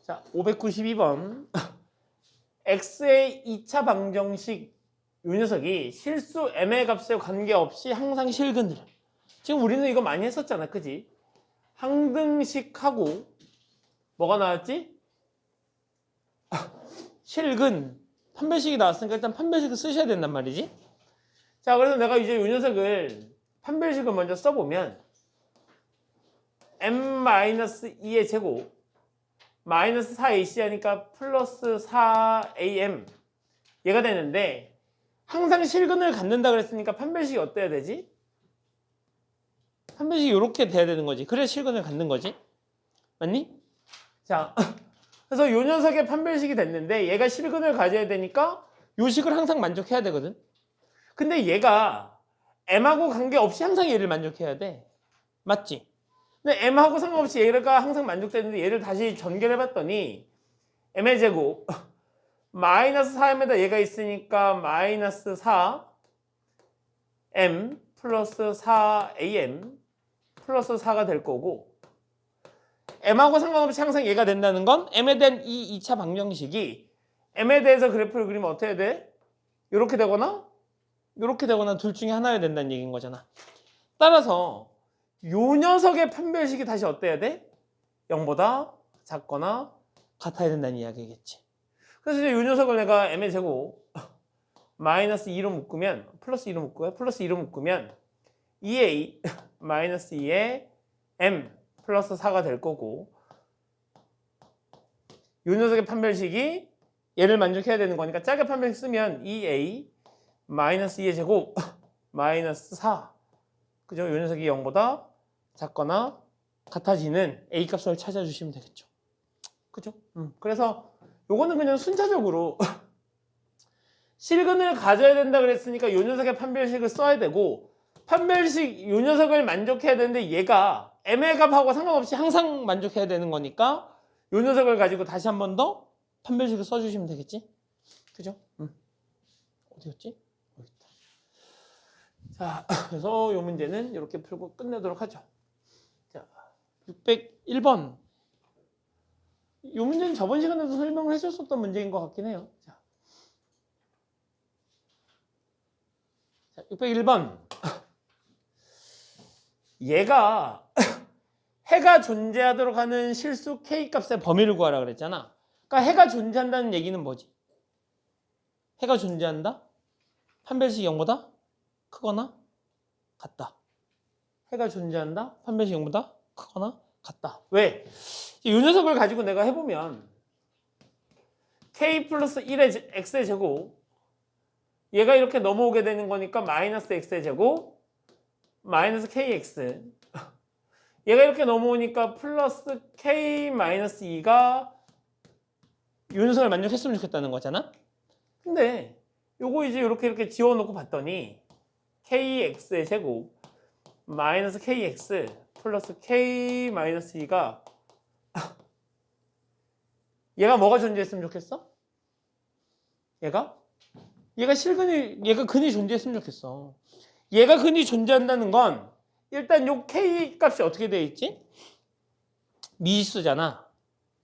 자, 592번. x의 2차 방정식 요 녀석이 실수 m의 값에 관계없이 항상 실근을. 지금 우리는 이거 많이 했었잖아. 그지? 항등식하고 뭐가 나왔지? 실근. 판별식이 나왔으니까 일단 판별식을 쓰셔야 된단 말이지. 자, 그래서 내가 이제 요 녀석을 판별식을 먼저 써보면 m-2의 제곱 마이너스 4ac 하니까 플러스 4am 얘가 되는데 항상 실근을 갖는다 그랬으니까 판별식이 어때야 되지? 판별식이 이렇게 돼야 되는 거지. 그래야 실근을 갖는 거지. 맞니? 자, 그래서 요 녀석의 판별식이 됐는데 얘가 실근을 가져야 되니까 요 식을 항상 만족해야 되거든. 근데 얘가 m하고 관계없이 항상 얘를 만족해야 돼. 맞지? 근데 m하고 상관없이 얘가 항상 만족되는데 얘를 다시 전개해봤더니 m의 제곱 마이너스 4m에다 얘가 있으니까 마이너스 4m 플러스 4am 플러스 4가 될 거고 m하고 상관없이 항상 얘가 된다는 건 m에 대한 이 2차 방정식이 m에 대해서 그래프를 그리면 어떻게 돼? 이렇게 되거나 이렇게 되거나 둘 중에 하나여야 된다는 얘기인 거잖아. 따라서 요 녀석의 판별식이 다시 어때야 돼? 0보다 작거나 같아야 된다는 이야기겠지. 그래서 이제 요 녀석을 내가 m의 제곱 마이너스 2로 묶으면 플러스 2로 묶고요. 플러스 2로 묶으면 2a 마이너스 2의 m 플러스 4가 될 거고 요 녀석의 판별식이 얘를 만족해야 되는 거니까 작게 판별식 쓰면 2a 마이너스 2의 제곱 마이너스 4 그죠? 요 녀석이 0보다 작거나 같아지는 a 값을 찾아주시면 되겠죠. 그죠? 그래서 요거는 그냥 순차적으로 실근을 가져야 된다 그랬으니까 요 녀석의 판별식을 써야 되고 판별식 요 녀석을 만족해야 되는데 얘가 m의 값하고 상관없이 항상 만족해야 되는 거니까 요 녀석을 가지고 다시 한 번 더 판별식을 써주시면 되겠지? 그죠? 어디였지? 여기 있다. 자, 그래서 요 문제는 이렇게 풀고 끝내도록 하죠. 자, 601번. 요 문제는 저번 시간에도 설명을 해줬었던 문제인 것 같긴 해요. 자, 601번. 얘가 해가 존재하도록 하는 실수 K값의 범위를 구하라 그랬잖아. 그러니까 해가 존재한다는 얘기는 뭐지? 해가 존재한다? 판별식 0보다 크거나 같다. 해가 존재한다? 판별식 0보다 크거나 같다. 왜? 이 녀석을 가지고 내가 해보면 K 플러스 1의 X의 제곱 얘가 이렇게 넘어오게 되는 거니까 마이너스 X의 제곱 마이너스 KX 얘가 이렇게 넘어오니까 플러스 K 마이너스 2가 이 녀석을 만족했으면 좋겠다는 거잖아. 근데 요거 이제 이렇게 지워놓고 봤더니 KX의 제곱 마이너스 KX 플러스 K 마이너스 2가 얘가 뭐가 존재했으면 좋겠어? 얘가 근이 존재했으면 좋겠어. 얘가 근이 존재한다는 건 일단 요 K 값이 어떻게 돼 있지? 미지수잖아.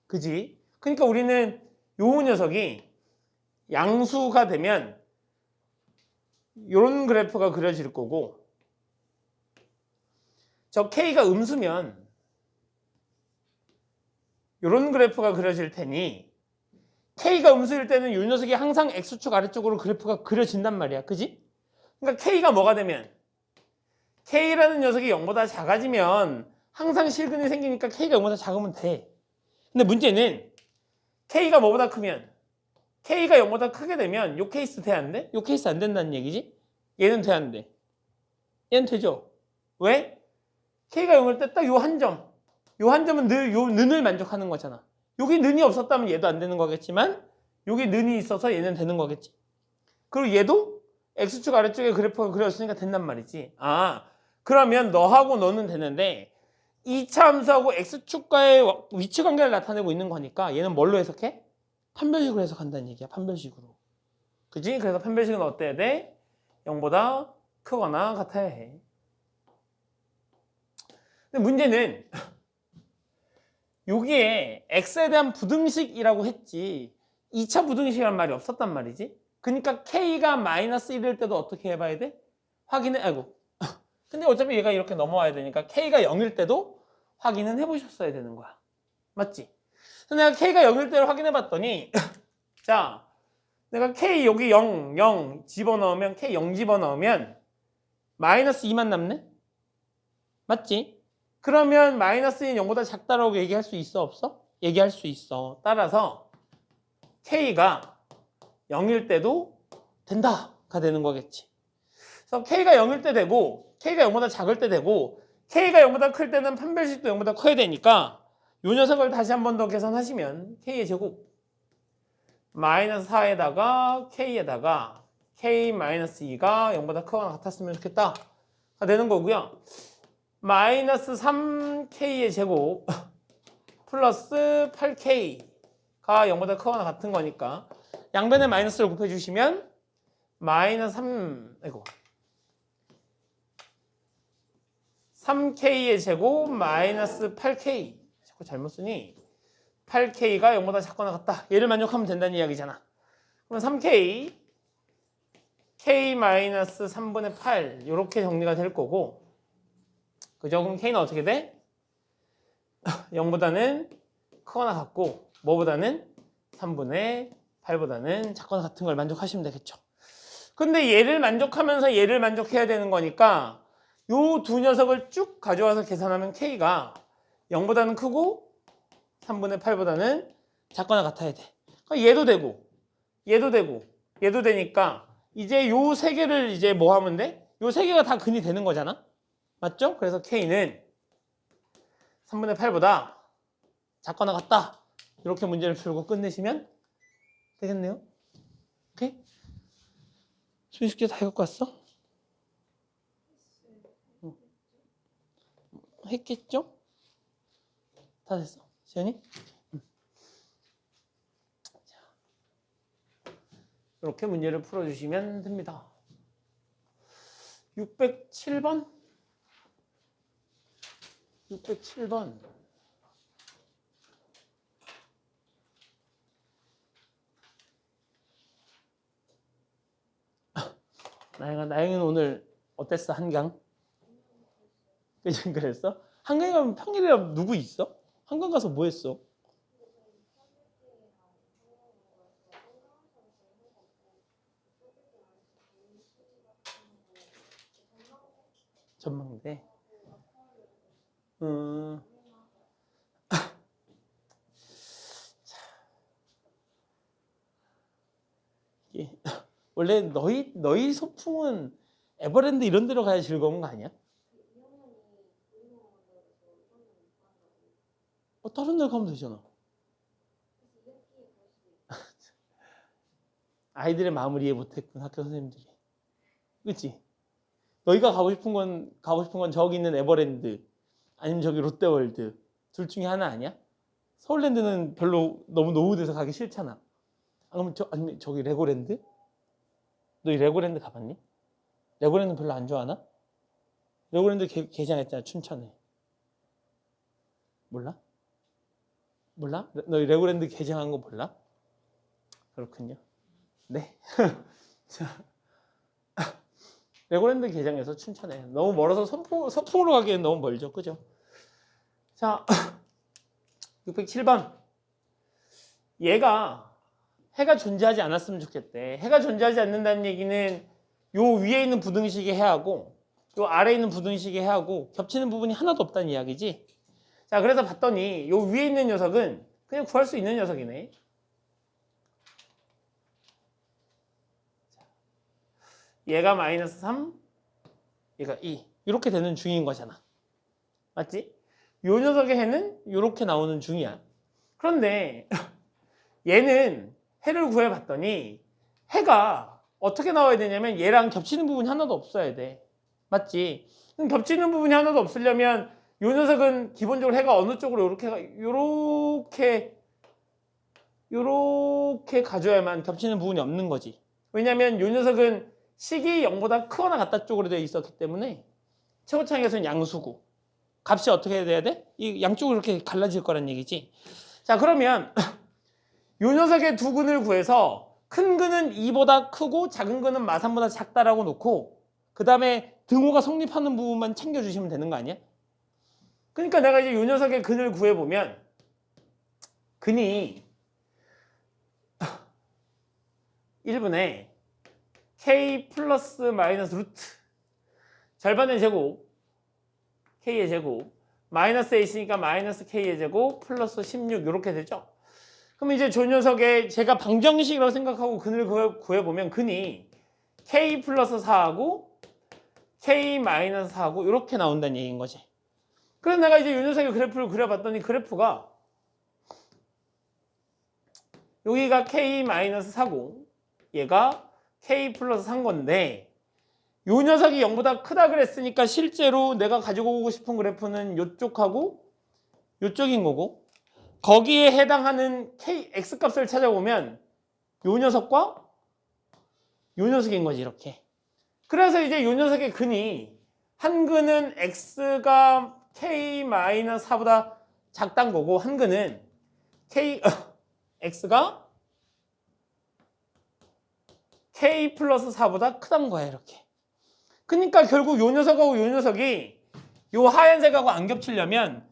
그지? 그러니까 우리는 요 녀석이 양수가 되면 요런 그래프가 그려질 거고 저 K가 음수면 요런 그래프가 그려질 테니 K가 음수일 때는 요 녀석이 항상 X축 아래쪽으로 그래프가 그려진단 말이야. 그지? 그러니까 K가 뭐가 되면 K라는 녀석이 0보다 작아지면 항상 실근이 생기니까 K가 0보다 작으면 돼. 근데 문제는 K가 뭐보다 크면 K가 0보다 크게 되면 요 케이스 돼 안 돼? 요 케이스 안 된다는 얘기지? 얘는 돼 안 돼? 얘는 되죠? 왜? K가 0일 때 딱 요 한 점. 요 한 점은 늘 요 는을 만족하는 거잖아. 여기 는이 없었다면 얘도 안 되는 거겠지만 여기 는이 있어서 얘는 되는 거겠지. 그리고 얘도 X축 아래쪽에 그래프가 그려졌으니까 된단 말이지. 아, 그러면 너하고 너는 되는데 2차 함수하고 X축과의 위치 관계를 나타내고 있는 거니까 얘는 뭘로 해석해? 판별식으로 해석한다는 얘기야. 판별식으로. 그지? 그래서 판별식은 어때야 돼? 0보다 크거나 같아야 해. 근데 문제는 여기에 x에 대한 부등식이라고 했지 2차 부등식이란 말이 없었단 말이지. 그러니까 k가 마이너스 1일 때도 어떻게 해봐야 돼? 확인해. 아이고. 근데 어차피 얘가 이렇게 넘어와야 되니까 k가 0일 때도 확인은 해보셨어야 되는 거야. 맞지? 그래서 내가 k가 0일 때를 확인해봤더니 자, 내가 k 여기 0, 0 집어넣으면 k 0 집어넣으면 마이너스 2만 남네? 맞지? 그러면 마이너스인 0보다 작다라고 얘기할 수 있어 없어? 얘기할 수 있어. 따라서 k가 0일 때도 된다가 되는 거겠지. 그래서 k가 0일 때 되고 k가 0보다 작을 때 되고 k가 0보다 클 때는 판별식도 0보다 커야 되니까 이 녀석을 다시 한 번 더 계산하시면 k의 제곱 마이너스 4에다가 k에다가 k 마이너스 2가 0보다 크거나 같았으면 좋겠다 가 되는 거고요. 마이너스 3k의 제곱 플러스 8k가 0보다 크거나 같은 거니까 양변에 마이너스를 곱해주시면 마이너스 3k의 제곱 마이너스 8k 자꾸 잘못 쓰니 8k가 0보다 작거나 같다. 얘를 만족하면 된다는 이야기잖아. 그럼 3k k 마이너스 3분의 8 이렇게 정리가 될 거고 그죠? 그럼 k는 어떻게 돼? 0보다는 크거나 같고 뭐보다는 3분의 8보다는 작거나 같은 걸 만족하시면 되겠죠. 근데 얘를 만족하면서 얘를 만족해야 되는 거니까 요 두 녀석을 쭉 가져와서 계산하면 k가 0보다는 크고 3분의 8보다는 작거나 같아야 돼. 그러니까 얘도 되고 얘도 되고 얘도 되니까 이제 요 세 개를 이제 뭐 하면 돼? 요 세 개가 다 근이 되는 거잖아. 맞죠? 그래서 k는 3분의 8보다 작거나 같다. 이렇게 문제를 풀고 끝내시면 되겠네요. 오케이? 수희 숙제 다 해갖고 왔어? 응. 했겠죠? 다 됐어. 시연이? 응. 자, 이렇게 문제를 풀어주시면 됩니다. 607번? 607번. 나영이는 오늘 어땠어? 한강? 그치 그랬어? 한강에 가면 평일에 누구 있어? 한강 가서 뭐 했어? 전망대. 원래 너희 소풍은 에버랜드 이런 데로 가야 즐거운 거 아니야? 다른 데 가면 되잖아. 아이들의 마음을 이해 못했군 학교 선생님들이. 그치? 너희가 가고 싶은 건 저기 있는 에버랜드 아니면 저기 롯데월드 둘 중에 하나 아니야? 서울랜드는 별로 너무 노후돼서 가기 싫잖아. 그러면 아니면 저기 레고랜드? 너희 레고랜드 가봤니? 레고랜드 별로 안 좋아하나? 레고랜드 개장했잖아 춘천에. 몰라? 너희 레고랜드 개장한 거 몰라? 그렇군요. 네. 자, 레고랜드 개장해서 춘천에 너무 멀어서 서풍으로 가기엔 너무 멀죠, 그죠? 자, 607번. 얘가 해가 존재하지 않았으면 좋겠대. 해가 존재하지 않는다는 얘기는 요 위에 있는 부등식의 해하고 요 아래에 있는 부등식의 해하고 겹치는 부분이 하나도 없다는 이야기지. 자, 그래서 봤더니 요 위에 있는 녀석은 그냥 구할 수 있는 녀석이네. 얘가 마이너스 3, 얘가 2. 이렇게 되는 중인 거잖아. 맞지? 요 녀석의 해는 이렇게 나오는 중이야. 그런데 얘는 해를 구해봤더니 해가 어떻게 나와야 되냐면 얘랑 겹치는 부분이 하나도 없어야 돼. 맞지? 그럼 겹치는 부분이 하나도 없으려면 요 녀석은 기본적으로 해가 어느 쪽으로 요렇게 가져야만 겹치는 부분이 없는 거지. 왜냐면 요 녀석은 식이 0보다 크거나 같다 쪽으로 되어 있었기 때문에 최고차항에서는 양수고 값이 어떻게 돼야 돼? 이 양쪽으로 이렇게 갈라질 거란 얘기지. 자, 그러면 요 녀석의 두 근을 구해서 큰 근은 2보다 크고 작은 근은 마3보다 작다라고 놓고 그 다음에 등호가 성립하는 부분만 챙겨주시면 되는 거 아니야? 그러니까 내가 이제 요 녀석의 근을 구해보면 근이 1분의 k 플러스 마이너스 루트 절반의 제곱 k의 제곱 마이너스에 있으니까 마이너스 k의 제곱 플러스 16 이렇게 되죠. 그럼 이제 저 녀석의 제가 방정식이라고 생각하고 근을 구해보면 근이 k 플러스 4하고 k 마이너스 4하고 이렇게 나온다는 얘기인 거지. 그래서 내가 이제 이 녀석의 그래프를 그려봤더니 그래프가 여기가 k 마이너스 4고 얘가 k 플러스 3 건데 요 녀석이 0보다 크다 그랬으니까 실제로 내가 가지고 오고 싶은 그래프는 요쪽하고 요쪽인 거고 거기에 해당하는 x 값을 찾아보면 요 녀석과 요 녀석인 거지 이렇게. 그래서 이제 요 녀석의 근이 한 근은 x가 k-4보다 작단 거고 한 근은 x가 k 플러스 4보다 크단 거야 이렇게. 그러니까 결국 요 녀석하고 요 녀석이 요 하얀색하고 안 겹치려면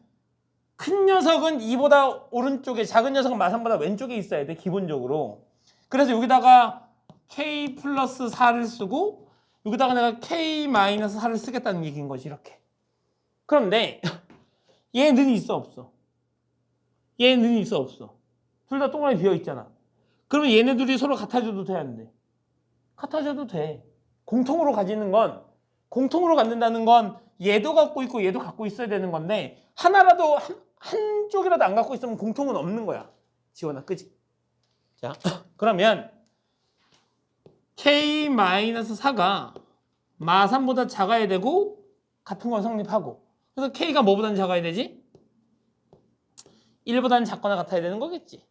큰 녀석은 2보다 오른쪽에 작은 녀석은 마3보다 왼쪽에 있어야 돼 기본적으로. 그래서 여기다가 k 플러스 4를 쓰고 여기다가 내가 k 마이너스 4를 쓰겠다는 얘기인 거지 이렇게. 그런데 얘는 있어 없어? 얘는 있어 없어? 둘 다 동그라미 비어 있잖아. 그러면 얘네들이 서로 같아져도 돼 안 돼? 같아져도 돼. 공통으로 갖는다는 건 얘도 갖고 있고 얘도 갖고 있어야 되는 건데 하나라도 한쪽이라도 안 갖고 있으면 공통은 없는 거야. 지원아, 그지? 자, 그러면 k-4가 마3보다 작아야 되고 같은 건 성립하고 그래서 k가 뭐보다는 작아야 되지? 1보다는 작거나 같아야 되는 거겠지.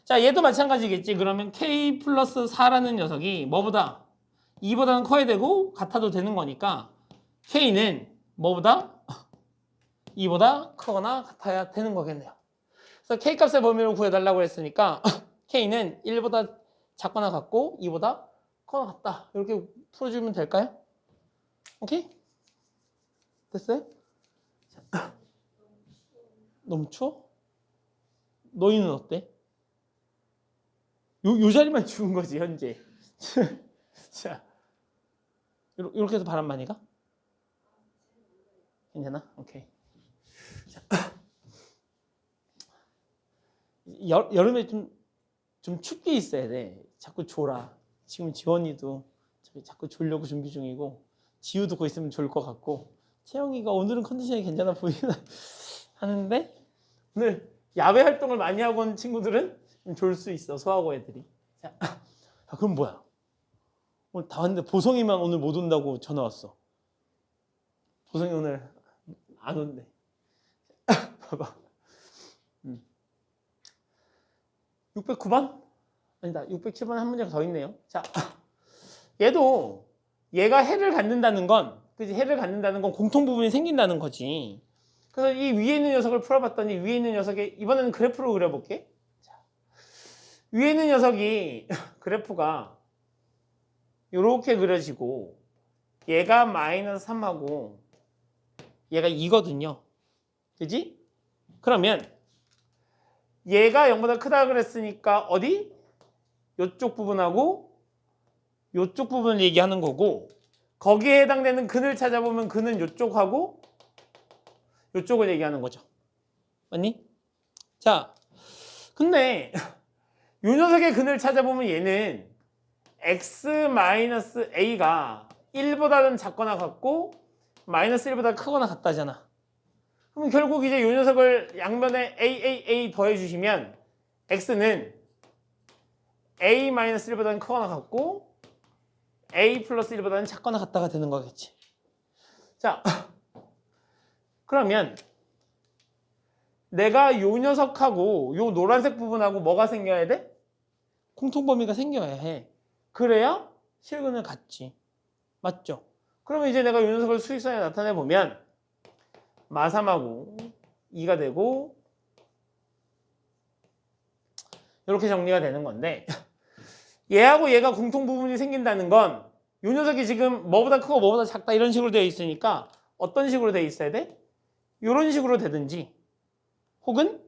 자, 얘도 마찬가지겠지. 그러면 k 플러스 4라는 녀석이 뭐보다? 2보다는 커야 되고 같아도 되는 거니까 k는 뭐보다? 2보다 크거나 같아야 되는 거겠네요. 그래서 k 값의 범위를 구해달라고 했으니까 k는 1보다 작거나 같고 2보다 크거나 같다. 이렇게 풀어주면 될까요? 오케이? 됐어요? 너무 추워? 너희는 어때? 요 자리만 추운 거지 현재. 자, 이렇게 해서 바람 많이 가? 괜찮아? 오케이. 자, 여름에 좀 춥게 있어야 돼. 자꾸 졸아. 지금 지원이도 자꾸 졸려고 준비 중이고 지우도 거 있으면 졸 것 같고 채영이가 오늘은 컨디션이 괜찮아 보이긴 하는데 오늘 야외 활동을 많이 하고 온 친구들은 좀 졸 수 있어. 소하고 애들이. 자, 그럼 뭐야? 오늘 다 왔는데 보성이만 오늘 못 온다고 전화 왔어. 보성이 오늘 안 온대. 봐봐. 609번? 아니다. 607번 한 문제가 더 있네요. 자, 얘가 해를 갖는다는 건, 그지? 해를 갖는다는 건 공통 부분이 생긴다는 거지. 그래서 이 위에 있는 녀석을 풀어봤더니 위에 있는 녀석의 이번에는 그래프로 그려볼게. 자, 위에 있는 녀석이 그래프가 이렇게 그려지고 얘가 마이너스 3하고 얘가 2거든요. 그지? 그러면 얘가 0보다 크다 그랬으니까 어디? 요쪽 부분하고 요쪽 부분을 얘기하는 거고 거기에 해당되는 근을 찾아보면 근은 요쪽하고 요쪽을 얘기하는 거죠. 맞니? 자, 근데 요 녀석의 근을 찾아보면 얘는 x-a가 1보다는 작거나 같고 마이너스 1보다 크거나 같다잖아. 그럼 결국 이제 요 녀석을 양면에 a 더해주시면 x는 a-1보다는 크거나 같고 a 플러스 1보다는 작거나 같다가 되는 거겠지. 자, 그러면 내가 요 녀석하고 요 노란색 부분하고 뭐가 생겨야 돼? 공통범위가 생겨야 해. 그래야 실근을 갖지. 맞죠? 그러면 이제 내가 요 녀석을 수직선에 나타내 보면 마3하고 2가 되고 이렇게 정리가 되는 건데 얘하고 얘가 공통 부분이 생긴다는 건 이 녀석이 지금 뭐보다 크고 뭐보다 작다 이런 식으로 되어 있으니까 어떤 식으로 되어 있어야 돼? 이런 식으로 되든지 혹은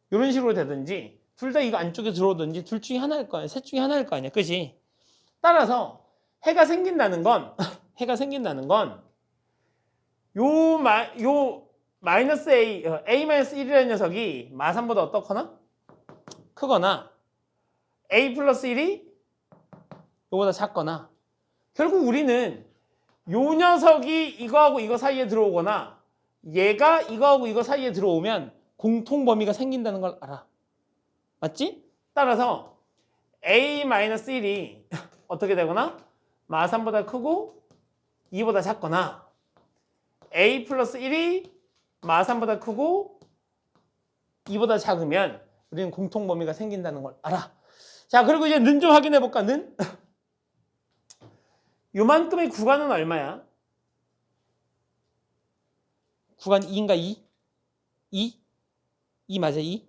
이런 식으로 되든지 둘 다 이거 안쪽에 들어오든지 둘 중에 하나일 거 아니야. 셋 중에 하나일 거 아니야. 그지? 따라서 해가 생긴다는 건 해가 생긴다는 건 요 마이너스 A-1이라는 녀석이 마3보다 어떻거나 크거나 A 플러스 1이 요보다 작거나 결국 우리는 요 녀석이 이거하고 이거 사이에 들어오거나 얘가 이거하고 이거 사이에 들어오면 공통 범위가 생긴다는 걸 알아. 맞지? 따라서 A-1이 어떻게 되거나 마3보다 크고 2보다 작거나 A 플러스 1이 마3보다 크고 2보다 작으면 우리는 공통 범위가 생긴다는 걸 알아. 자, 그리고 이제 는 좀 확인해 볼까? 는? 요만큼의 구간은 얼마야? 구간 2인가 2? 2? 2 맞아 2?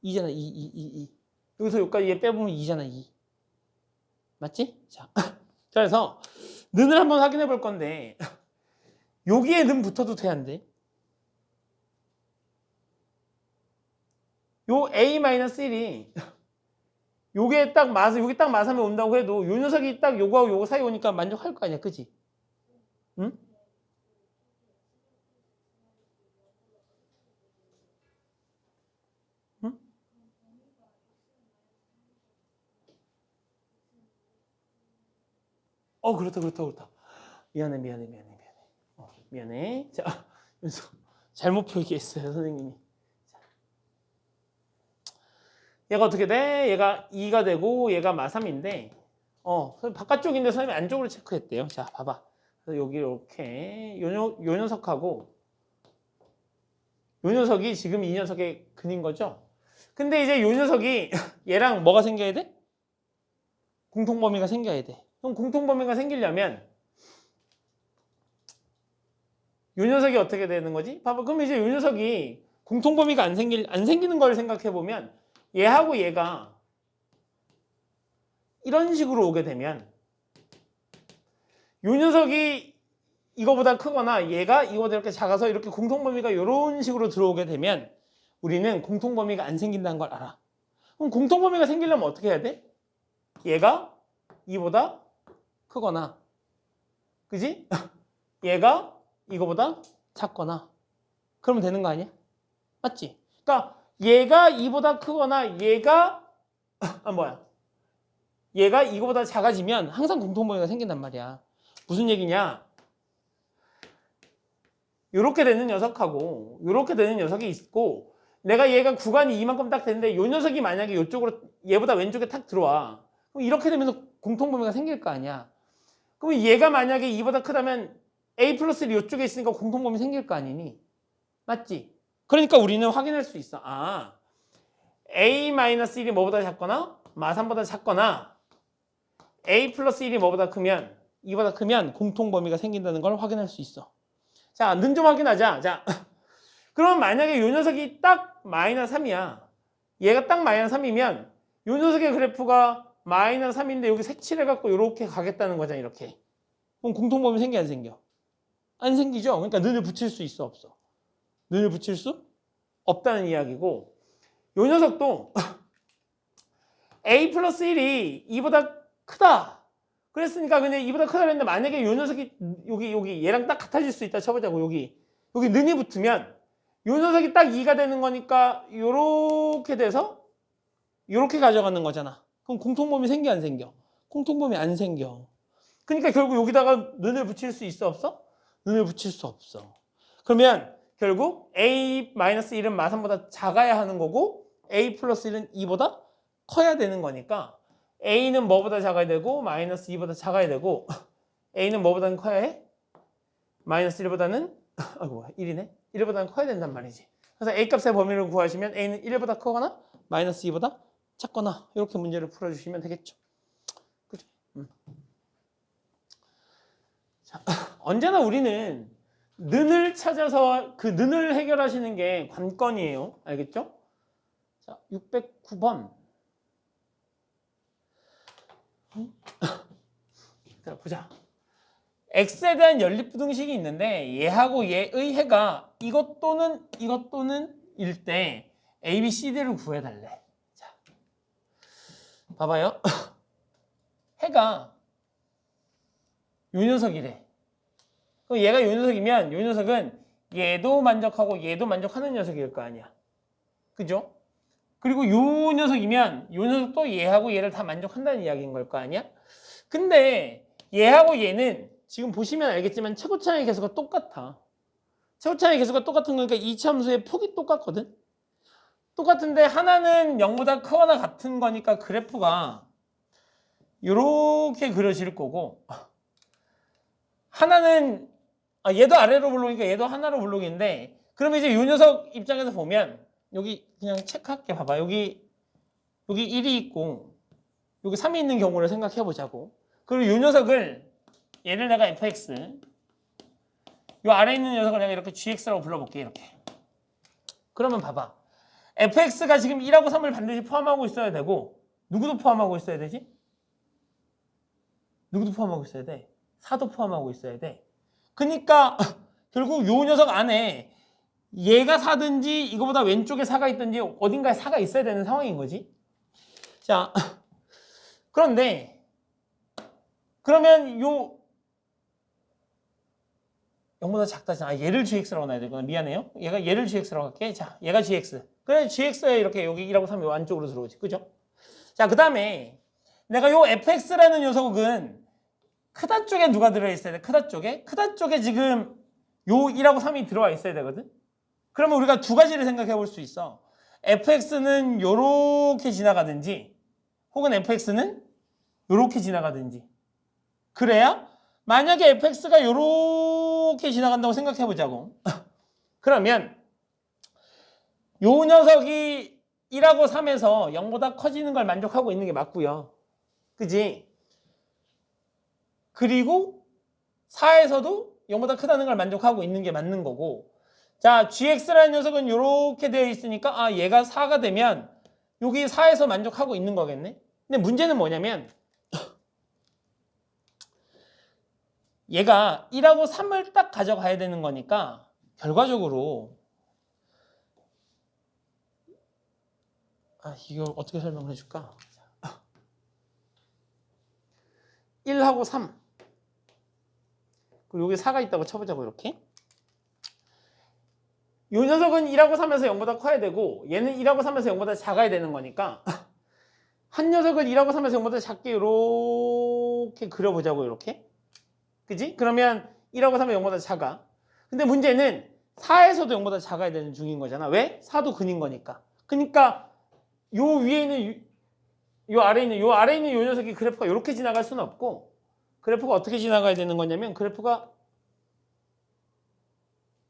2잖아 2. 여기서 여기까지 얘 빼보면 2잖아 2. 맞지? 자, 그래서 는을 한번 확인해 볼 건데 여기에 는 붙어도 돼 안 돼? 요 A-1이 요게 딱 여기 딱 마삼에 온다고 해도 요 녀석이 딱 요거하고 요거 사이 오니까 만족할 거 아니야. 그지? 응? 응? 그렇다. 미안해. 미안해. 자, 그래서 잘못 표기했어요, 선생님이. 얘가 어떻게 돼? 얘가 2가 되고 얘가 마3인데 바깥쪽인데 선생님이 안쪽으로 체크했대요. 자, 봐봐. 그래서 여기 이렇게 요 녀석하고 요 녀석이 지금 이 녀석의 근인 거죠. 근데 이제 요 녀석이 얘랑 뭐가 생겨야 돼? 공통범위가 생겨야 돼. 그럼 공통범위가 생기려면 요 녀석이 어떻게 되는 거지? 봐봐. 그럼 이제 요 녀석이 공통범위가 안 생기는 걸 생각해 보면 얘하고 얘가 이런 식으로 오게 되면 요 녀석이 이거보다 크거나 얘가 이거보다 이렇게 작아서 이렇게 공통범위가 이런 식으로 들어오게 되면 우리는 공통범위가 안 생긴다는 걸 알아. 그럼 공통범위가 생기려면 어떻게 해야 돼? 얘가 이보다 크거나 그지? 얘가 이거보다 작거나 그러면 되는 거 아니야? 맞지? 그러니까 얘가 이보다 크거나 얘가 얘가 이거보다 작아지면 항상 공통범위가 생긴단 말이야. 무슨 얘기냐? 요렇게 되는 녀석하고 요렇게 되는 녀석이 있고 내가 얘가 구간이 이만큼 딱 되는데 요 녀석이 만약에 이쪽으로 얘보다 왼쪽에 탁 들어와. 그럼 이렇게 되면서 공통범위가 생길 거 아니야. 그럼 얘가 만약에 이보다 크다면 A 플러스 1이 이쪽에 있으니까 공통범위 생길 거 아니니? 맞지? 그러니까 우리는 확인할 수 있어. A-1이 뭐보다 작거나 마3보다 작거나 A 플러스 1이 뭐보다 크면 2보다 크면 공통범위가 생긴다는 걸 확인할 수 있어. 자, 는 좀 확인하자. 자, 그럼 만약에 요 녀석이 딱 마이너스 3이야. 얘가 딱 마이너스 3이면 요 녀석의 그래프가 마이너스 3인데 여기 색칠해갖고 이렇게 가겠다는 거잖아. 이렇게. 그럼 공통범위 생겨 안 생겨? 안 생기죠. 그러니까 는을 붙일 수 있어 없어? 는을 붙일 수 없다는 이야기고 요 녀석도 A 플러스 1이 2보다 크다. 그랬으니까 그냥 2보다 크다 그랬는데 만약에 요 녀석이 여기 얘랑 딱 같아질 수 있다 쳐보자고. 여기 는이 붙으면 요 녀석이 딱 2가 되는 거니까 요렇게 돼서 요렇게 가져가는 거잖아. 그럼 공통범위 생겨 안 생겨? 공통범위 안 생겨. 그러니까 결국 여기다가 는을 붙일 수 있어 없어? 는을 붙일 수 없어. 그러면 결국 A-1은 마3보다 작아야 하는 거고 A 플러스 1은 2보다 커야 되는 거니까 A는 뭐보다 작아야 되고 마이너스 2보다 작아야 되고 A는 뭐보다는 커야 해? 마이너스 1보다는 1이네? 1보다는 커야 된단 말이지. 그래서 A값의 범위를 구하시면 A는 1보다 크거나 마이너스 2보다 작거나 이렇게 문제를 풀어주시면 되겠죠. 그죠? 언제나 우리는 는을 찾아서 그 는을 해결하시는 게 관건이에요. 알겠죠? 자, 609번. 자, 보자. x에 대한 연립부등식이 있는데 얘하고 얘의 해가 이것 또는 일 때 a, b, c, d를 구해달래. 자, 봐봐요. 해가 요 녀석이래. 그럼 얘가 요 녀석이면 요 녀석은 얘도 만족하고 얘도 만족하는 녀석일 거 아니야. 그죠? 그리고 요 녀석이면 요 녀석도 얘하고 얘를 다 만족한다는 이야기인 걸 거 아니야? 근데 얘하고 얘는 지금 보시면 알겠지만 최고차의 개수가 똑같아. 최고차의 개수가 똑같은 거니까 이 참수의 폭이 똑같거든? 똑같은데 하나는 0보다 크거나 같은 거니까 그래프가 이렇게 그려질 거고 하나는 얘도 아래로 블록이니까 얘도 하나로 블록인데 그러면 이제 이 녀석 입장에서 보면 여기 그냥 체크할게. 봐봐. 여기 1이 있고 여기 3이 있는 경우를 생각해 보자고. 그리고 이 녀석을 얘를 내가 fx 이 아래에 있는 녀석을 내가 이렇게 gx라고 불러볼게. 이렇게. 그러면 봐봐. fx가 지금 1하고 3을 반드시 포함하고 있어야 되고 누구도 포함하고 있어야 되지? 누구도 포함하고 있어야 돼? 4도 포함하고 있어야 돼. 그러니까 결국 요 녀석 안에 얘가 4든지 이거보다 왼쪽에 4가 있든지 어딘가에 4가 있어야 되는 상황인 거지. 자, 그런데 그러면 요 0보다 작다잖아. 얘를 gx라고 놔야 되구나. 미안해요. 얘를 gx라고 할게. 자, 얘가 gx. 그래 gx에 이렇게 여기 1하고 3이 안쪽으로 들어오지. 그죠? 자, 그 다음에 내가 요 fx라는 녀석은 크다 쪽에 누가 들어있어야 돼? 크다 쪽에? 크다 쪽에 지금 요 1하고 3이 들어와 있어야 되거든? 그러면 우리가 두 가지를 생각해 볼 수 있어. fx는 요렇게 지나가든지 혹은 fx는 요렇게 지나가든지. 그래야 만약에 fx가 요렇게 지나간다고 생각해 보자고. 그러면 요 녀석이 1하고 3에서 0보다 커지는 걸 만족하고 있는 게 맞고요. 그지? 그리고 4에서도 0보다 크다는 걸 만족하고 있는 게 맞는 거고. 자, gx라는 녀석은 이렇게 되어 있으니까 얘가 4가 되면 여기 4에서 만족하고 있는 거겠네. 근데 문제는 뭐냐면 얘가 1하고 3을 딱 가져가야 되는 거니까 결과적으로 이걸 어떻게 설명을 해줄까? 1하고 3 그리고 여기 4가 있다고 쳐보자고. 이렇게 이 녀석은 1하고 3에서 0보다 커야 되고 얘는 1하고 3에서 0보다 작아야 되는 거니까 한 녀석을 1하고 3에서 0보다 작게 이렇게 그려보자고. 이렇게. 그지? 그러면 1하고 3은 0보다 작아. 근데 문제는 4에서도 0보다 작아야 되는 중인 거잖아. 왜? 4도 근인 거니까. 그러니까 요 위에 있는 요 아래에 있는 요 녀석이 그래프가 이렇게 지나갈 수는 없고 그래프가 어떻게 지나가야 되는 거냐면 그래프가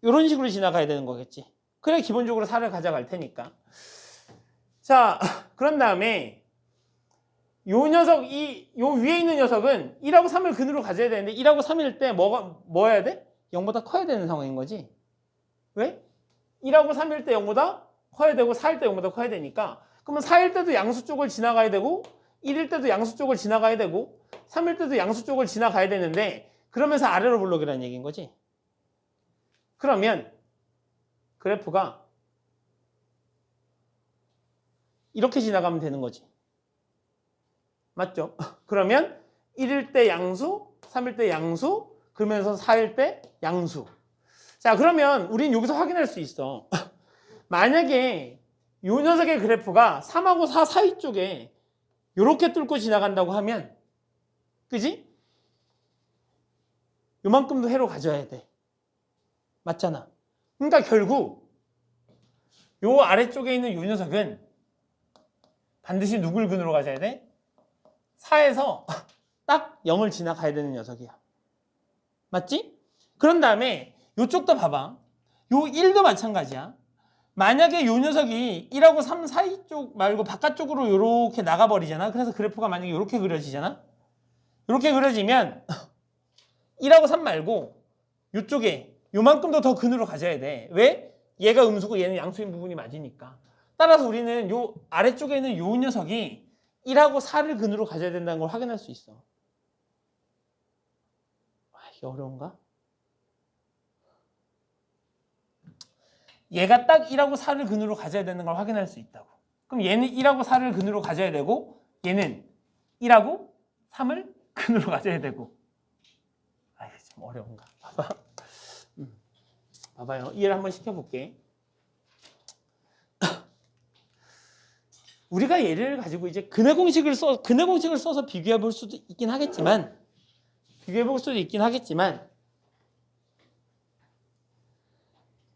이런 식으로 지나가야 되는 거겠지. 그래 기본적으로 4를 가져갈 테니까. 자, 그런 다음에 요 녀석, 요 위에 있는 녀석은 1하고 3을 근으로 가져야 되는데 1하고 3일 때 뭐 해야 돼? 0보다 커야 되는 상황인 거지. 왜? 1하고 3일 때 0보다 커야 되고 4일 때 0보다 커야 되니까 그러면 4일 때도 양수 쪽을 지나가야 되고 1일 때도 양수 쪽을 지나가야 되고 3일 때도 양수 쪽을 지나가야 되는데 그러면서 아래로 블록이라는 얘기인 거지. 그러면 그래프가 이렇게 지나가면 되는 거지. 맞죠? 그러면 1일 때 양수, 3일 때 양수, 그러면서 4일 때 양수. 자, 그러면 우린 여기서 확인할 수 있어. 만약에 이 녀석의 그래프가 3하고 4 사이 쪽에 이렇게 뚫고 지나간다고 하면 그지? 요만큼도 해로 가져야 돼. 맞잖아. 그러니까 결국 요 아래쪽에 있는 요 녀석은 반드시 누굴 근으로 가져야 돼? 4에서 딱 0을 지나가야 되는 녀석이야. 맞지? 그런 다음에 요쪽도 봐봐. 요 1도 마찬가지야. 만약에 요 녀석이 1하고 3 사이 쪽 말고 바깥쪽으로 요렇게 나가버리잖아. 그래서 그래프가 만약에 요렇게 그려지잖아. 요렇게 그려지면 1하고 3 말고 이쪽에 요만큼 더 근으로 가져야 돼. 왜? 얘가 음수고 얘는 양수인 부분이 맞으니까. 따라서 우리는 요 아래쪽에 있는 요 녀석이 1하고 4를 근으로 가져야 된다는 걸 확인할 수 있어. 이게 어려운가? 얘가 딱 1하고 4를 근으로 가져야 되는 걸 확인할 수 있다고. 그럼 얘는 1하고 4를 근으로 가져야 되고 얘는 1하고 3을 근으로 가져야 되고. 이게 좀 어려운가? 봐봐. 봐봐요. 이해를 한번 시켜볼게. 우리가 얘를 가지고 이제 근의 공식을 써서 비교해 볼 수도 있긴 하겠지만,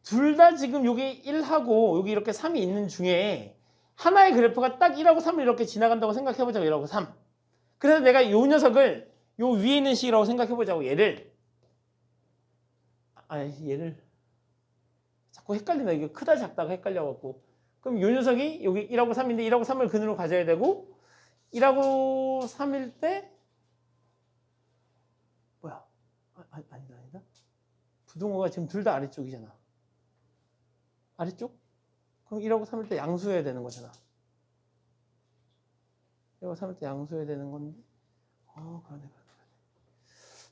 둘 다 지금 여기 1하고 여기 이렇게 3이 있는 중에 하나의 그래프가 딱 1하고 3을 이렇게 지나간다고 생각해보자고. 1하고 3. 그래서 내가 이 녀석을 요 위에 있는 식이라고 생각해보자고. 얘를 자꾸 헷갈린다. 이게 크다 작다가 헷갈려갖고. 그럼 이 녀석이 여기 1하고 3인데 1하고 3을 근으로 가져야 되고 1하고 3일 때 뭐야? 아니다. 부등호가 지금 둘 다 아래쪽이잖아. 아래쪽? 그럼 1하고 3일 때 양수해야 되는 거잖아. 1하고 3일 때 양수해야 되는 건데 그러네.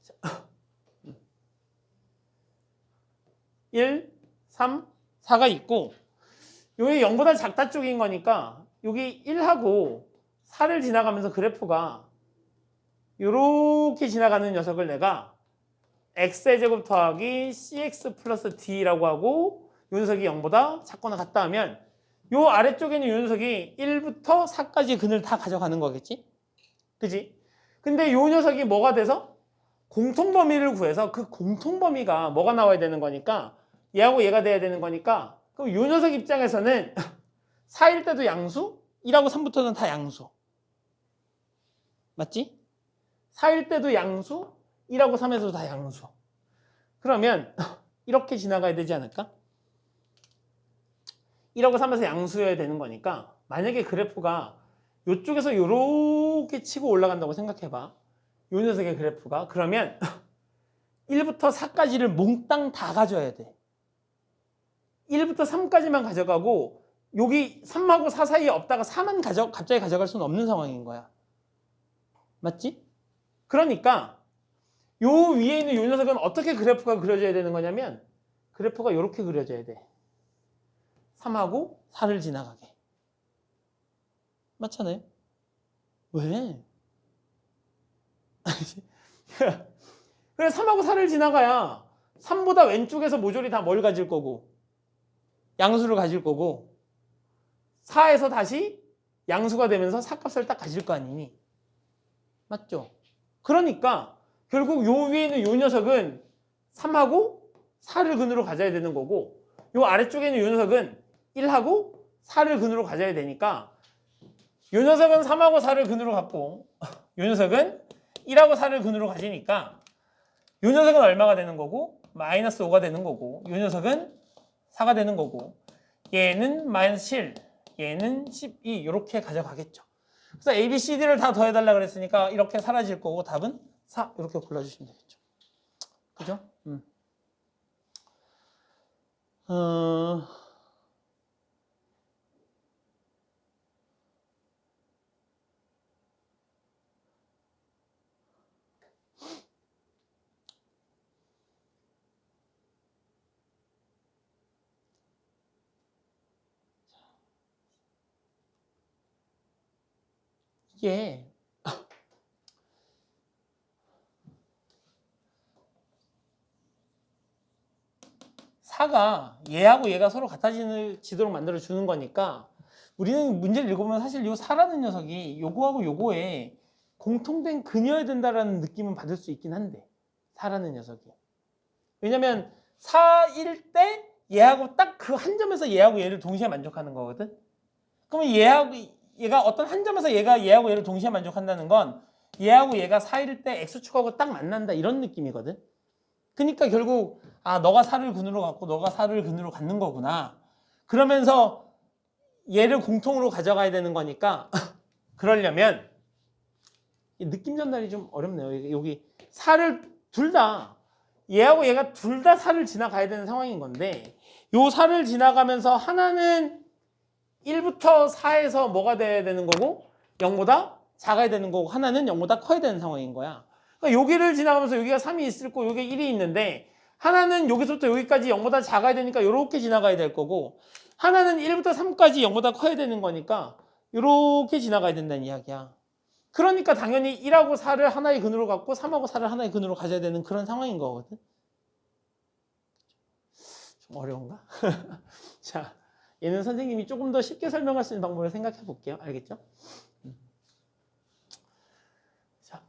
자, 1, 3, 4가 있고 여기 0보다 작다 쪽인 거니까 여기 1하고 4를 지나가면서 그래프가 이렇게 지나가는 녀석을 내가 x제곱 더하기 cx 플러스 d라고 하고 이 녀석이 0보다 작거나 같다 하면 이 아래쪽에 있는 이 녀석이 1부터 4까지 근을 다 가져가는 거겠지? 그지? 근데 이 녀석이 뭐가 돼서? 공통범위를 구해서 그 공통범위가 뭐가 나와야 되는 거니까 얘하고 얘가 돼야 되는 거니까 그럼 이 녀석 입장에서는 4일 때도 양수, 1하고 3부터는 다 양수. 맞지? 4일 때도 양수, 1하고 3에서도 다 양수. 그러면 이렇게 지나가야 되지 않을까? 1하고 3에서 양수여야 되는 거니까 만약에 그래프가 이쪽에서 이렇게 치고 올라간다고 생각해봐. 이 녀석의 그래프가. 그러면 1부터 4까지를 몽땅 다 가져야 돼. 1부터 3까지만 가져가고 여기 3하고 4 사이에 없다가 4만 갑자기 가져갈 수는 없는 상황인 거야. 맞지? 그러니까 요 위에 있는 요 녀석은 어떻게 그래프가 그려져야 되는 거냐면 그래프가 이렇게 그려져야 돼. 3하고 4를 지나가게. 맞잖아요? 왜? 그래 3하고 4를 지나가야 3보다 왼쪽에서 모조리 다 뭘 가질 거고 양수를 가질 거고 4에서 다시 양수가 되면서 4값을 딱 가질 거 아니니? 맞죠? 그러니까 결국 요 위에 있는 요 녀석은 3하고 4를 근으로 가져야 되는 거고 요 아래쪽에 있는 요 녀석은 1하고 4를 근으로 가져야 되니까 요 녀석은 3하고 4를 근으로 갖고 요 녀석은 1하고 4를 근으로 가지니까 요 녀석은 얼마가 되는 거고 마이너스 5가 되는 거고 요 녀석은 4가 되는 거고 얘는 마이너스 7, 얘는 12 이렇게 가져가겠죠. 그래서 A, B, C, D를 다 더해달라 그랬으니까 이렇게 사라질 거고 답은 4 이렇게 골라주시면 되겠죠. 그죠? 이게 4가 얘하고 얘가 서로 같아지도록 만들어 주는 거니까 우리는 문제를 읽어보면 사실 이 4라는 녀석이 요거하고 요거에 공통된 근이어야 된다라는 느낌은 받을 수 있긴 한데 4라는 녀석이 왜냐면 4일 때 얘하고 딱 그 한 점에서 얘하고 얘를 동시에 만족하는 거거든. 그러면 얘가 어떤 한 점에서 얘하고 얘를 동시에 만족한다는 건 얘하고 얘가 4일 때 x축하고 딱 만난다 이런 느낌이거든. 그러니까 결국 너가 4를 근으로 갖고 너가 4를 근으로 갖는 거구나. 그러면서 얘를 공통으로 가져가야 되는 거니까 그러려면 느낌 전달이 좀 어렵네요. 여기 4를 둘 다 얘하고 얘가 둘 다 4를 지나가야 되는 상황인 건데 요 4를 지나가면서 하나는 1부터 4에서 뭐가 돼야 되는 거고 0보다 작아야 되는 거고 하나는 0보다 커야 되는 상황인 거야. 그러니까 여기를 지나가면서 여기가 3이 있을 거고 여기 1이 있는데 하나는 여기서부터 여기까지 0보다 작아야 되니까 이렇게 지나가야 될 거고 하나는 1부터 3까지 0보다 커야 되는 거니까 이렇게 지나가야 된다는 이야기야. 그러니까 당연히 1하고 4를 하나의 근으로 갖고 3하고 4를 하나의 근으로 가져야 되는 그런 상황인 거거든. 좀 어려운가? 자, 얘는 선생님이 조금 더 쉽게 설명할 수 있는 방법을 생각해 볼게요. 알겠죠? 자,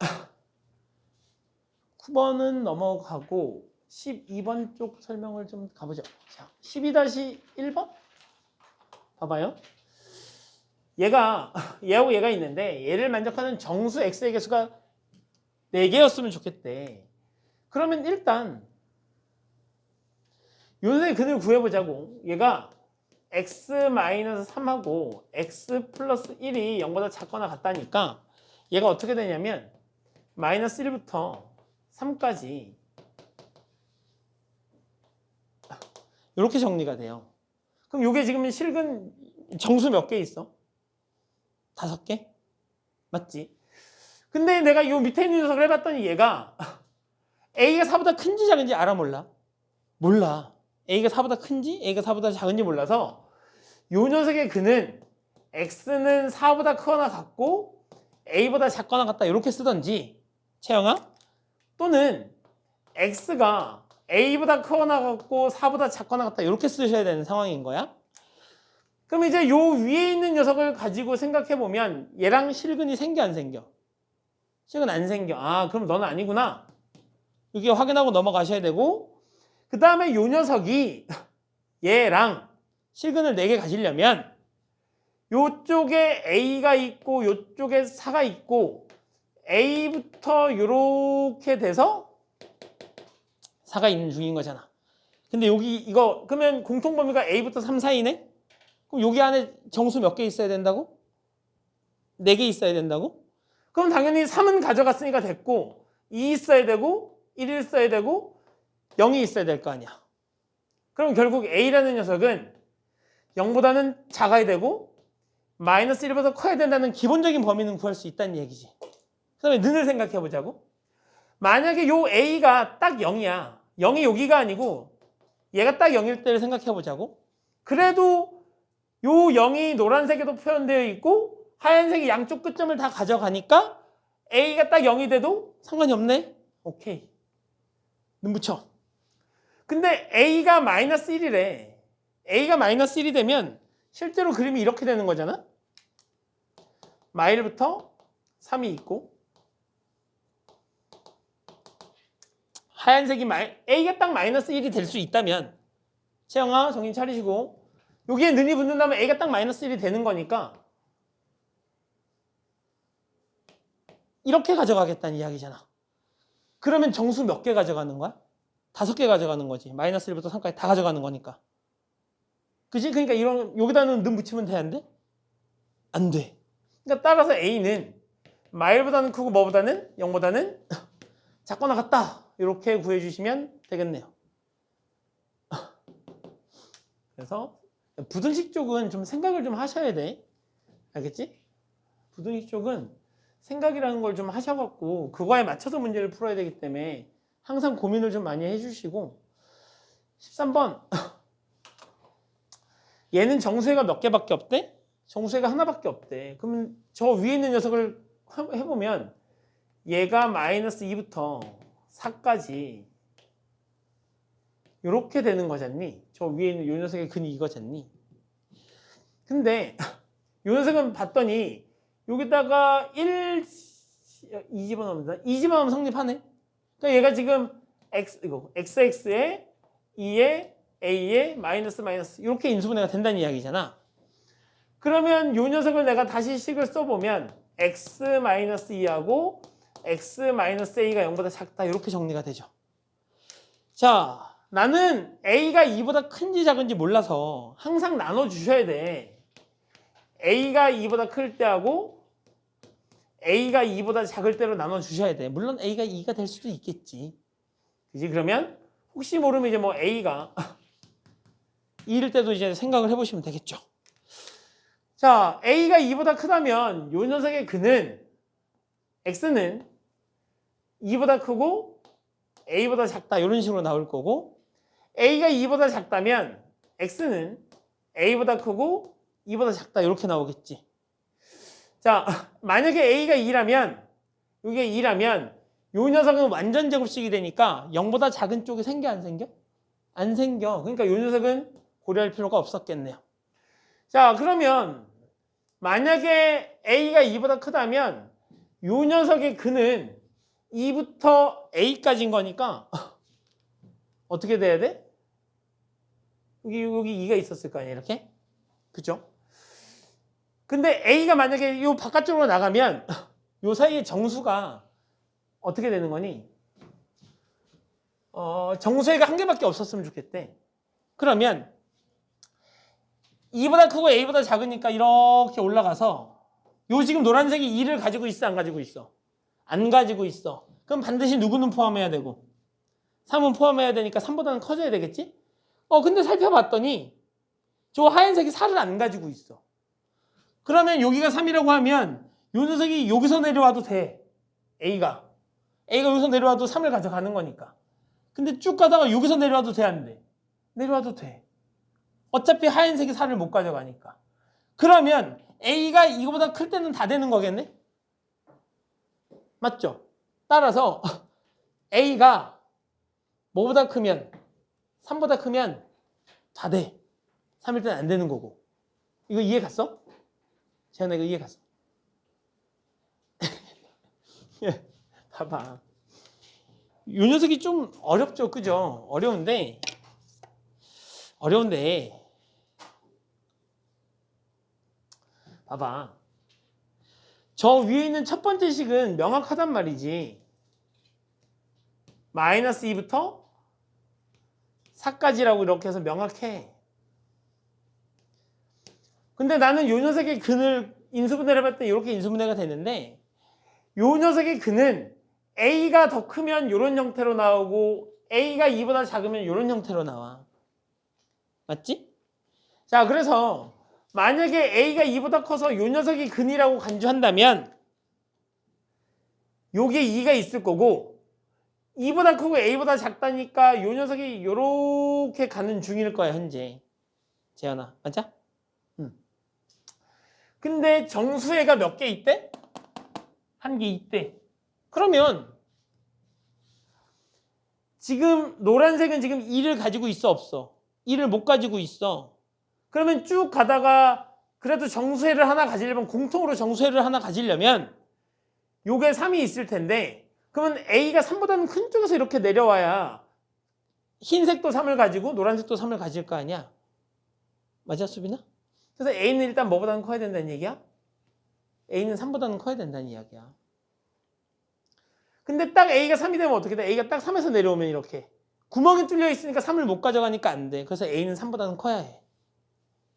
9번은 넘어가고 12번 쪽 설명을 좀 가보죠. 자, 12-1번 봐봐요. 얘하고 얘가 있는데 얘를 만족하는 정수 x의 개수가 4개였으면 좋겠대. 그러면 일단 요새 근을 구해보자고. 얘가 x-3하고 x 플러스 1이 0보다 작거나 같다니까 얘가 어떻게 되냐면 마이너스 1부터 3까지 이렇게 정리가 돼요. 그럼 이게 지금 실근 정수 몇 개 있어? 5개? 맞지? 근데 내가 이 밑에 있는 녀석을 해봤더니 얘가 A가 4보다 큰지 작은지 알아 몰라? 몰라. A가 4보다 큰지 A가 4보다 작은지 몰라서 이 녀석의 근은 X는 4보다 크거나 같고 A보다 작거나 같다 이렇게 쓰던지 채영아 또는 X가 A보다 크거나 같고 4보다 작거나 같다 이렇게 쓰셔야 되는 상황인 거야. 그럼 이제 요 위에 있는 녀석을 가지고 생각해보면 얘랑 실근이 생겨 안 생겨? 실근 안 생겨. 아 그럼 너는 아니구나. 이게 확인하고 넘어가셔야 되고 그 다음에 요 녀석이 얘랑 실근을 4개 가지려면 요쪽에 A가 있고 요쪽에 4가 있고 A부터 요렇게 돼서 4가 있는 중인 거잖아. 근데 여기 이거 그러면 공통 범위가 A부터 3 사이네? 그럼 여기 안에 정수 몇 개 있어야 된다고? 4개 있어야 된다고? 그럼 당연히 3은 가져갔으니까 됐고 2 있어야 되고 1 있어야 되고 0이 있어야 될 거 아니야. 그럼 결국 A라는 녀석은 0보다는 작아야 되고 마이너스 1보다 커야 된다는 기본적인 범위는 구할 수 있다는 얘기지. 그 다음에 는을 생각해 보자고. 만약에 요 A가 딱 0이야. 0이 여기가 아니고 얘가 딱 0일 때를 생각해 보자고. 그래도 요 0이 노란색에도 표현되어 있고 하얀색이 양쪽 끝점을 다 가져가니까 A가 딱 0이 돼도 상관이 없네. 오케이. 는 붙여. 근데 A가 마이너스 1이래. A가 마이너스 1이 되면 실제로 그림이 이렇게 되는 거잖아. 마일부터 3이 있고 하얀색이 A가 딱 마이너스 1이 될 수 있다면 채영아 정신 차리시고 여기에 는이 붙는다면 A가 딱 마이너스 1이 되는 거니까 이렇게 가져가겠다는 이야기잖아. 그러면 정수 몇 개 가져가는 거야? 5개 가져가는 거지. 마이너스 1부터 3까지 다 가져가는 거니까. 그지? 그러니까 이런 여기다는 는 붙이면 돼, 안 돼? 안 돼. 그러니까 따라서 A는 마일보다는 크고 뭐보다는 0보다는 작거나 같다. 이렇게 구해주시면 되겠네요. 그래서 부등식 쪽은 좀 생각을 좀 하셔야 돼. 알겠지? 부등식 쪽은 생각이라는 걸 좀 하셔갖고 그거에 맞춰서 문제를 풀어야 되기 때문에 항상 고민을 좀 많이 해주시고 13번 얘는 정수해가 몇 개밖에 없대? 정수해가 하나밖에 없대. 그러면 저 위에 있는 녀석을 해보면 얘가 마이너스 2부터 4까지 이렇게 되는 거잖니? 저 위에 있는 이 녀석의 근이 이거잖니? 근데 이 녀석은 봤더니 여기다가 2 집어넣습니다. 2 집어넣으면 성립하네. 그러니까 얘가 지금 xx에 2에 a에 마이너스 이렇게 인수분해가 된다는 이야기잖아. 그러면 이 녀석을 내가 다시 식을 써보면 x-2하고 x-a가 0보다 작다 이렇게 정리가 되죠. 자, 나는 a가 2보다 큰지 작은지 몰라서 항상 나눠주셔야 돼. a가 2보다 클 때하고 a가 2보다 작을 때로 나눠주셔야 돼. 물론 a가 2가 될 수도 있겠지. 그지? 그러면 혹시 모르면 이제 뭐 A가 2일 때도 이제 생각을 해보시면 되겠죠. 자, A가 2보다 크다면 요 녀석의 근은 X는 2보다 크고 A보다 작다 이런 식으로 나올 거고, A가 2보다 작다면 X는 A보다 크고 2보다 작다 이렇게 나오겠지. 자, 만약에 A가 2라면 이게 2라면 요 녀석은 완전 제곱식이 되니까 0보다 작은 쪽이 생겨 안 생겨? 안 생겨. 그러니까 요 녀석은 고려할 필요가 없었겠네요. 자, 그러면 만약에 A가 2보다 크다면 요 녀석의 근은 2부터 A까지인 거니까 어떻게 돼야 돼? 여기 2가 있었을 거 아니에요, 이렇게? 그죠? 근데 A가 만약에 요 바깥쪽으로 나가면 요 사이에 정수가 어떻게 되는 거니? 정수회가 한 개밖에 없었으면 좋겠대. 그러면 2보다 크고 A보다 작으니까 이렇게 올라가서 요 지금 노란색이 2를 가지고 있어, 안 가지고 있어? 안 가지고 있어. 그럼 반드시 누구는 포함해야 되고 3은 포함해야 되니까 3보다는 커져야 되겠지? 근데 살펴봤더니 저 하얀색이 4를 안 가지고 있어. 그러면 여기가 3이라고 하면 요 녀석이 여기서 내려와도 돼. A가 여기서 내려와도 3을 가져가는 거니까. 근데 쭉 가다가 여기서 내려와도 돼, 안 돼? 내려와도 돼. 어차피 하얀색이 4를 못 가져가니까. 그러면 A가 이거보다 클 때는 다 되는 거겠네? 맞죠? 따라서 A가 뭐보다 크면 3보다 크면 다 돼. 3일 때는 안 되는 거고. 이거 이해 갔어? 재현아, 이거 이해 갔어? 봐봐. 이 녀석이 좀 어렵죠, 그죠? 어려운데 봐봐. 저 위에 있는 첫 번째 식은 명확하단 말이지. 마이너스 2부터 4까지라고 이렇게 해서 명확해. 근데 나는 요 녀석의 근을 인수분해를 해봤더니 이렇게 인수분해가 되는데, 요 녀석의 근은 A가 더 크면 이런 형태로 나오고 A가 2보다 작으면 이런 형태로 나와. 맞지? 자, 그래서 만약에 A가 2보다 커서 요 녀석이 근이라고 간주한다면 요게 2가 있을 거고, 2보다 크고 A보다 작다니까 요 녀석이 요렇게 가는 중일 거야, 현재. 재현아, 맞아? 근데 정수회가 몇 개 있대? 한 개 있대. 그러면 지금 노란색은 지금 2를 가지고 있어, 없어? 2를 못 가지고 있어. 그러면 쭉 가다가 그래도 정수회를 하나 가지려면, 공통으로 정수회를 하나 가지려면 요게 3이 있을 텐데, 그러면 A가 3보다는 큰 쪽에서 이렇게 내려와야 흰색도 3을 가지고 노란색도 3을 가질 거 아니야? 맞아, 수빈아? 그래서 A는 일단 뭐보다는 커야 된다는 얘기야? A는 3보다는 커야 된다는 이야기야. 근데 딱 A가 3이 되면 어떻게 돼? A가 딱 3에서 내려오면 이렇게 구멍이 뚫려 있으니까 3을 못 가져가니까 안 돼. 그래서 A는 3보다는 커야 해.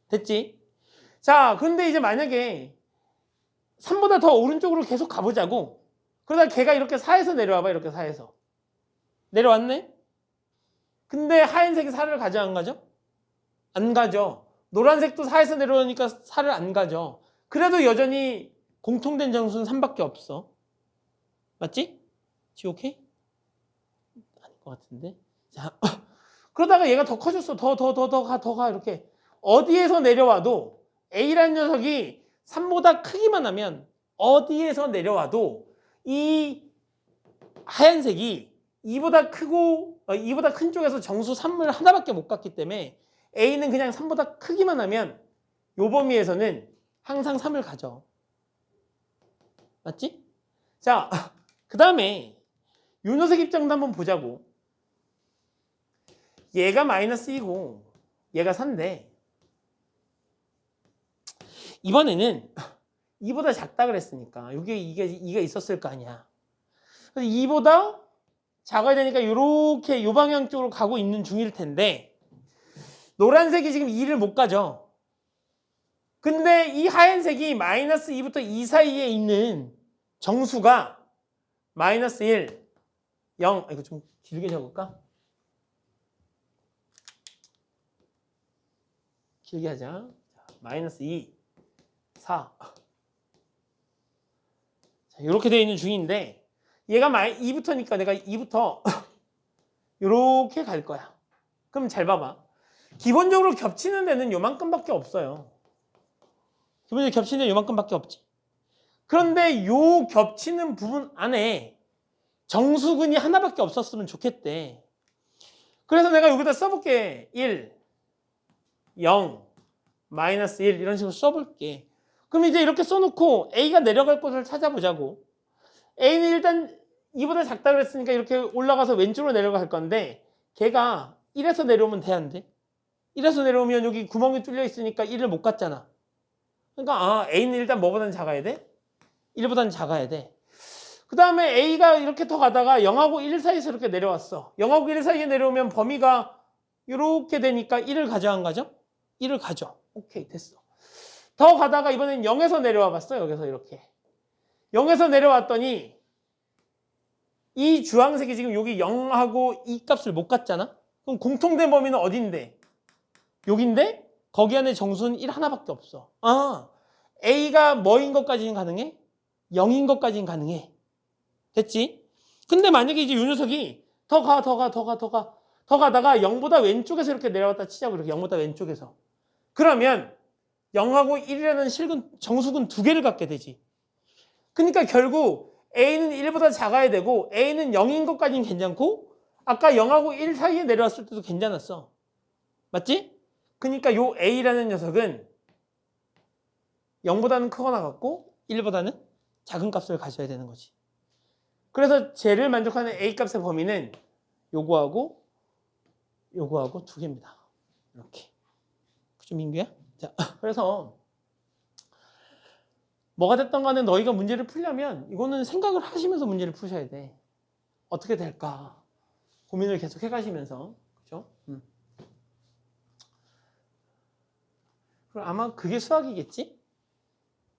됐지? 자, 근데 이제 만약에 3보다 더 오른쪽으로 계속 가보자고. 그러다 걔가 이렇게 4에서 내려와봐. 이렇게 4에서 내려왔네? 근데 하얀색이 4를 가져, 안 가져? 안 가져. 노란색도 4에서 내려오니까 4를 안 가져. 그래도 여전히 공통된 정수는 3밖에 없어. 맞지? 지옥해? 아닐 것 같은데. 자, 그러다가 얘가 더 커졌어. 더 가. 이렇게. 어디에서 내려와도 A라는 녀석이 3보다 크기만 하면 어디에서 내려와도 이 하얀색이 2보다 큰 쪽에서 정수 3을 하나밖에 못 갔기 때문에 A는 그냥 3보다 크기만 하면 요 범위에서는 항상 3을 가져. 맞지? 자, 그 다음에 요 녀석 입장도 한번 보자고. 얘가 마이너스 2고 얘가 4인데 이번에는 2보다 작다 그랬으니까 여기에 2가 있었을 거 아니야. 그래서 2보다 작아야 되니까 이렇게 요 방향 쪽으로 가고 있는 중일 텐데, 노란색이 지금 2를 못 가져. 근데 이 하얀색이 마이너스 2부터 2 사이에 있는 정수가 마이너스 1, 0. 이거 좀 길게 적을까? 길게 하자. 자, 마이너스 2, 4. 자, 이렇게 되어 있는 중인데 얘가 2부터니까 내가 2부터 이렇게 갈 거야. 그럼 잘 봐봐. 기본적으로 겹치는 데는 요만큼밖에 없어요. 기본적으로 겹치는 데는 요만큼밖에 없지. 그런데 요 겹치는 부분 안에 정수근이 하나밖에 없었으면 좋겠대. 그래서 내가 여기다 써볼게. 1, 0, 마이너스 1 이런 식으로 써볼게. 그럼 이제 이렇게 써놓고 A가 내려갈 곳을 찾아보자고. A는 일단 2보다 작다 그랬으니까 이렇게 올라가서 왼쪽으로 내려갈 건데 걔가 1에서 내려오면 돼, 안 돼? 1에서 내려오면 여기 구멍이 뚫려 있으니까 1을 못 갔잖아. 그러니까 A는 일단 뭐보다는 작아야 돼? 1보다는 작아야 돼. 그 다음에 A가 이렇게 더 가다가 0하고 1 사이에서 이렇게 내려왔어. 0하고 1 사이에 내려오면 범위가 이렇게 되니까 1을 가져 안 가져? 1을 가져. 오케이, 됐어. 더 가다가 이번엔 0에서 내려와 봤어. 여기서 이렇게 0에서 내려왔더니 이 주황색이 지금 여기 0하고 2 값을 못 갔잖아. 그럼 공통된 범위는 어딘데? 여긴데 거기 안에 정수는 1 하나밖에 없어. A가 뭐인 것까지는 가능해? 0인 것까지는 가능해. 됐지? 근데 만약에 이제 이 녀석이 더 가다가 0보다 왼쪽에서 이렇게 내려왔다 치자고. 이렇게 0보다 왼쪽에서. 그러면 0하고 1이라는 정수근 두 개를 갖게 되지. 그러니까 결국 A는 1보다 작아야 되고 A는 0인 것까지는 괜찮고 아까 0하고 1 사이에 내려왔을 때도 괜찮았어. 맞지? 그러니까 요 A라는 녀석은 0보다는 크거나 같고 1보다는 작은 값을 가져야 되는 거지. 그래서 쟤를 만족하는 A 값의 범위는 요거하고 두 개입니다. 이렇게. 그죠, 민규야? 자, 그래서 뭐가 됐던 간에 너희가 문제를 풀려면 이거는 생각을 하시면서 문제를 푸셔야 돼. 어떻게 될까? 고민을 계속 해가시면서. 그죠? 그럼 아마 그게 수학이겠지?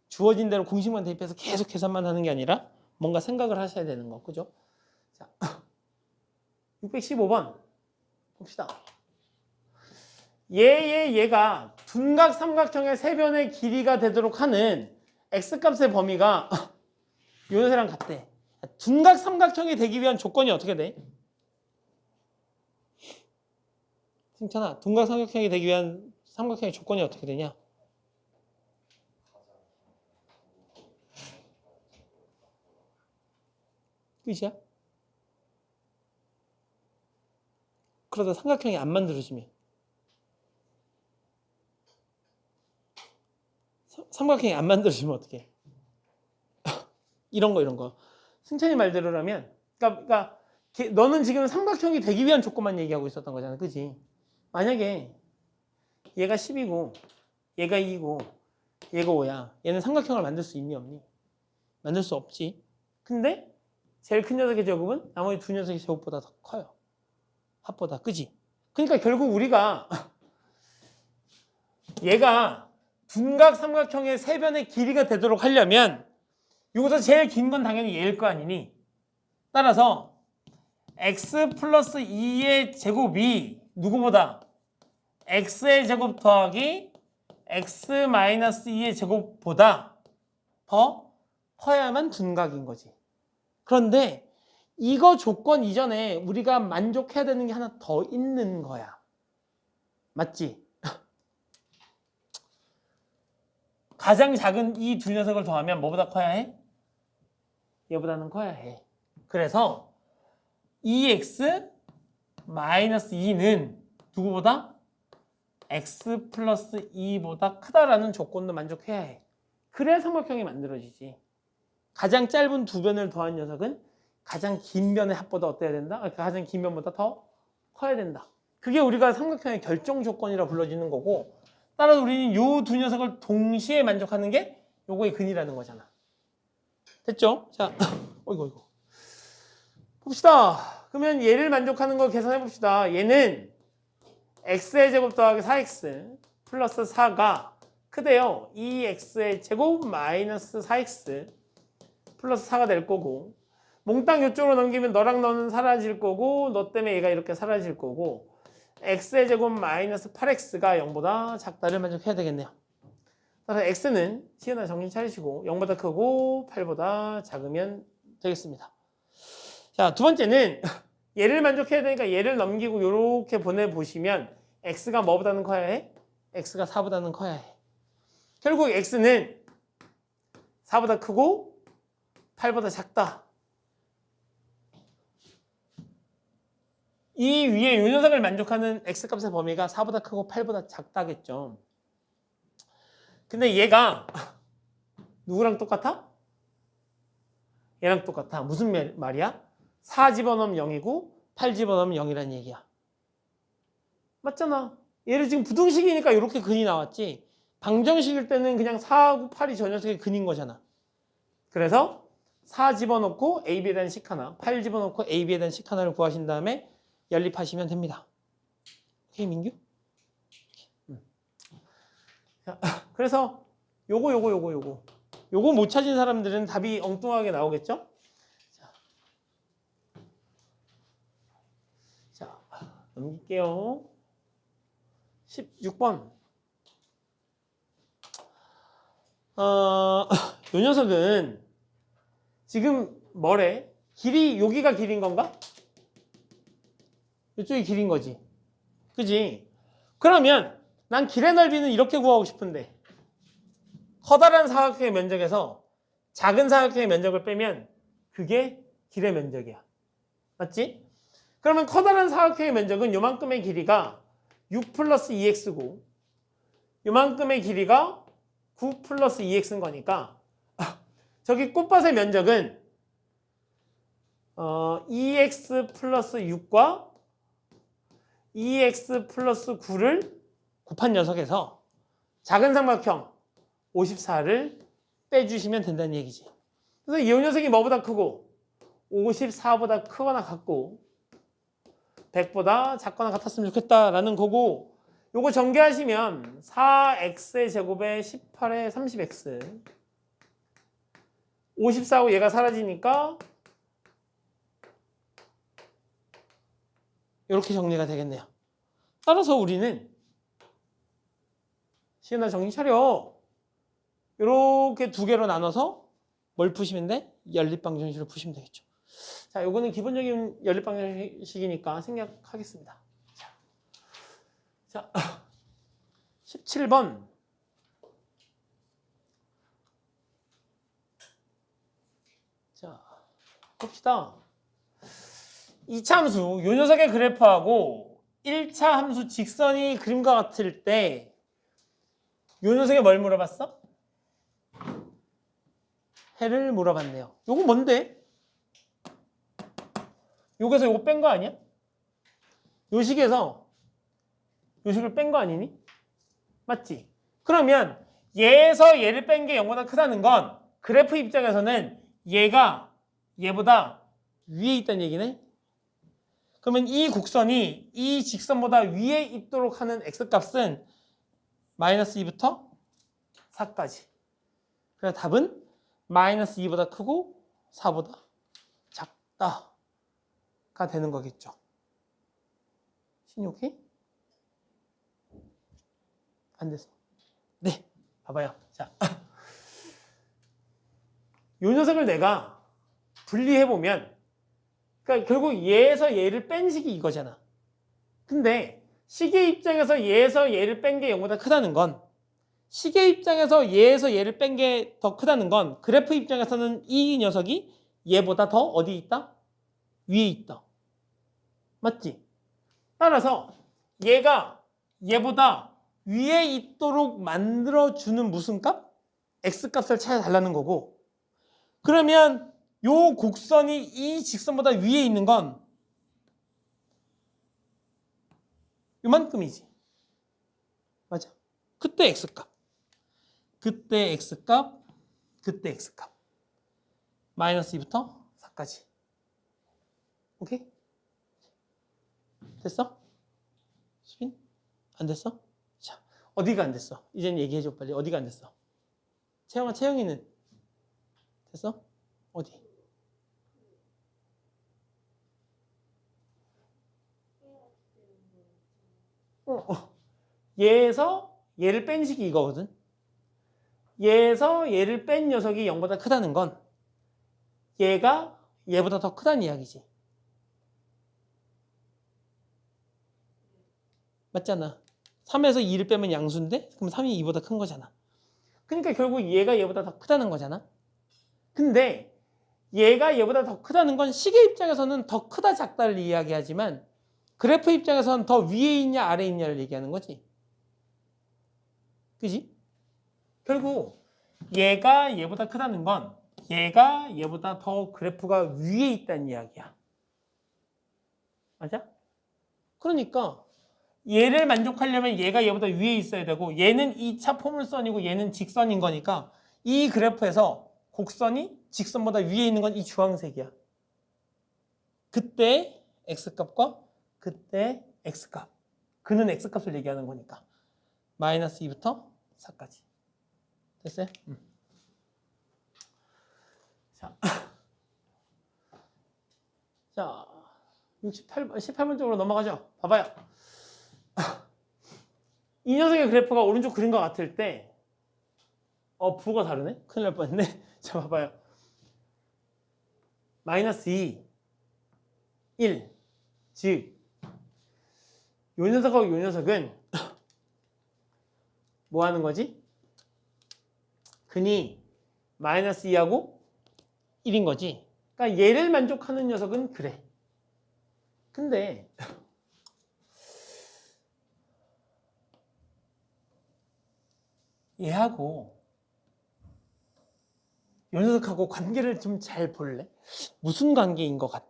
주어진 대로 공식만 대입해서 계속 계산만 하는 게 아니라 뭔가 생각을 하셔야 되는 거. 그죠? 자, 615번 봅시다. 얘가 둔각 삼각형의 세변의 길이가 되도록 하는 x값의 범위가 요 녀석이랑 같대. 둔각 삼각형이 되기 위한 조건이 어떻게 돼? 승찬아, 둔각 삼각형이 되기 위한 삼각형의 조건이 어떻게 되냐? 끝이야? 그러다 삼각형이 안 만들어지면 삼각형이 안 만들어지면 어떡해? 이런 거. 승찬이 말대로라면 그러니까 너는 지금 삼각형이 되기 위한 조건만 얘기하고 있었던 거잖아. 그지? 만약에 얘가 10이고 얘가 2고 얘가 5야. 얘는 삼각형을 만들 수 있니 없니? 만들 수 없지. 근데 제일 큰 녀석의 제곱은 나머지 두 녀석의 제곱보다 더 커요. 합보다. 그지? 그러니까 결국 우리가 얘가 둔각 삼각형의 세변의 길이가 되도록 하려면 여기서 제일 긴 건 당연히 얘일 거 아니니? 따라서 x 플러스 2의 제곱이 누구보다? x의 제곱 더하기 x 마이너스 2의 제곱보다 더 커야만 둔각인 거지. 그런데 이거 조건 이전에 우리가 만족해야 되는 게 하나 더 있는 거야. 맞지? 가장 작은 이 두 녀석을 더하면 뭐보다 커야 해? 얘보다는 커야 해. 그래서 2x 마이너스 2는 누구보다? x 플러스 2보다 크다라는 조건도 만족해야 해. 그래야 삼각형이 만들어지지. 가장 짧은 두 변을 더한 녀석은 가장 긴 변의 합보다 어때야 된다? 가장 긴 변보다 더 커야 된다. 그게 우리가 삼각형의 결정 조건이라 불러지는 거고, 따라서 우리는 요 두 녀석을 동시에 만족하는 게 요거의 근이라는 거잖아. 됐죠? 자, 어이구. 봅시다. 그러면 얘를 만족하는 거 계산해 봅시다. 얘는 x의 제곱 더하기 4x 플러스 4가 크대요. 2x의 제곱 마이너스 4x 플러스 4가 될 거고, 몽땅 이쪽으로 넘기면 너랑 너는 사라질 거고 너 때문에 얘가 이렇게 사라질 거고 x의 제곱 마이너스 8x가 0보다 작다를 만족해야 되겠네요. 따라서 x는 시은아 정신 차리시고 0보다 크고 8보다 작으면 되겠습니다. 자, 두 번째는 얘를 만족해야 되니까 얘를 넘기고 이렇게 보내보시면 x가 뭐보다는 커야 해? x가 4보다는 커야 해. 결국 x는 4보다 크고 8보다 작다. 이 위에 요 녀석을 만족하는 x값의 범위가 4보다 크고 8보다 작다겠죠. 근데 얘가 누구랑 똑같아? 얘랑 똑같아. 무슨 말이야? 4 집어넣으면 0이고 8 집어넣으면 0이라는 얘기야. 맞잖아. 얘를 지금 부등식이니까 이렇게 근이 나왔지. 방정식일 때는 그냥 4하고 8이 저 녀석의 근인 거잖아. 그래서 4 집어넣고 AB에 대한 식 하나, 8 집어넣고 AB에 대한 식 하나를 구하신 다음에 연립하시면 됩니다. 오케이, 민규? 자, 그래서 요거 못 찾은 사람들은 답이 엉뚱하게 나오겠죠? 자, 넘길게요. 16번. 요 녀석은 지금 뭐래? 길이 여기가 길인 건가? 이쪽이 길인 거지. 그지? 그러면 난 길의 넓이는 이렇게 구하고 싶은데 커다란 사각형의 면적에서 작은 사각형의 면적을 빼면 그게 길의 면적이야. 맞지? 그러면 커다란 사각형의 면적은 요만큼의 길이가 6 플러스 2x고 요만큼의 길이가 9 플러스 2x인 거니까 저기 꽃밭의 면적은 2x 플러스 6과 2x 플러스 9를 곱한 녀석에서 작은 삼각형 54를 빼주시면 된다는 얘기지. 그래서 이 녀석이 뭐보다 크고 54보다 크거나 같고 100보다 작거나 같았으면 좋겠다라는 거고 요거 전개하시면 4x의 제곱에 18에 30x 54하고 얘가 사라지니까 이렇게 정리가 되겠네요. 따라서 우리는 시은아 정신 차려. 이렇게 두 개로 나눠서 뭘 푸시면 돼? 연립방정식으로 푸시면 되겠죠. 자, 요거는 기본적인 연립방정식이니까 생략하겠습니다. 자, 17번. 자, 봅시다. 2차 함수, 요 녀석의 그래프하고 1차 함수 직선이 그림과 같을 때 요 녀석에 뭘 물어봤어? 해를 물어봤네요. 요거 뭔데? 요거에서 요거 뺀 거 아니야? 요 식에서 요 식을 뺀 거 아니니? 맞지? 그러면 얘에서 얘를 뺀 게 0보다 크다는 건 그래프 입장에서는 얘가 얘보다 위에 있다는 얘기네? 그러면 이 곡선이 이 직선보다 위에 있도록 하는 x값은 마이너스 2부터 4까지. 그래서 답은 마이너스 2보다 크고 4보다 작다가 되는 거겠죠. 신이 오케이? 안 됐어. 네, 봐봐요. 자, 요 녀석을 내가 분리해보면 그러니까 결국 얘에서 얘를 뺀 식이 이거잖아. 근데 시계 입장에서 얘에서 얘를 뺀 게 0보다 크다는 건 시계 입장에서 얘에서 얘를 뺀 게 더 크다는 건 그래프 입장에서는 이 녀석이 얘보다 더 어디 있다? 위에 있다. 맞지? 따라서 얘가 얘보다 위에 있도록 만들어주는 무슨 값? x값을 찾아달라는 거고 그러면 요 곡선이 이 직선보다 위에 있는 건 요만큼이지. 맞아. 그때 x값. 그때 x값. 그때 x값. 마이너스 2부터 4까지. 오케이? 됐어? 수빈? 안 됐어? 자, 어디가 안 됐어? 이젠 얘기해줘 빨리. 어디가 안 됐어? 채영아, 채영이는 됐어? 어디? 얘에서 얘를 뺀 식이 이거거든. 얘에서 얘를 뺀 녀석이 0보다 크다는 건 얘가 얘보다 더 크다는 이야기지. 맞잖아. 3에서 2를 빼면 양수인데 그럼 3이 2보다 큰 거잖아. 그러니까 결국 얘가 얘보다 더 크다는 거잖아. 근데 얘가 얘보다 더 크다는 건 시계 입장에서는 더 크다 작다를 이야기하지만 그래프 입장에서는 더 위에 있냐 아래에 있냐를 얘기하는 거지. 그지? 결국 얘가 얘보다 크다는 건 얘가 얘보다 더 그래프가 위에 있다는 이야기야. 맞아? 그러니까 얘를 만족하려면 얘가 얘보다 위에 있어야 되고 얘는 2차 포물선이고 얘는 직선인 거니까 이 그래프에서 곡선이 직선보다 위에 있는 건 이 주황색이야. 그때 x값과 그때 x값. 그는 x값을 얘기하는 거니까. 마이너스 2부터 4까지. 됐어요? 자, 18번 쪽으로 넘어가죠. 봐봐요. 이 녀석의 그래프가 오른쪽 그린 것 같을 때 부호가 다르네? 큰일 날 뻔했네. 자, 봐봐요. 마이너스 2, 1. 즉, 요 녀석하고 요 녀석은 뭐 하는 거지? 근이 마이너스 2하고 1인 거지. 그러니까 얘를 만족하는 녀석은 그래. 근데 얘하고 요 녀석하고 관계를 좀 잘 볼래? 무슨 관계인 것 같아?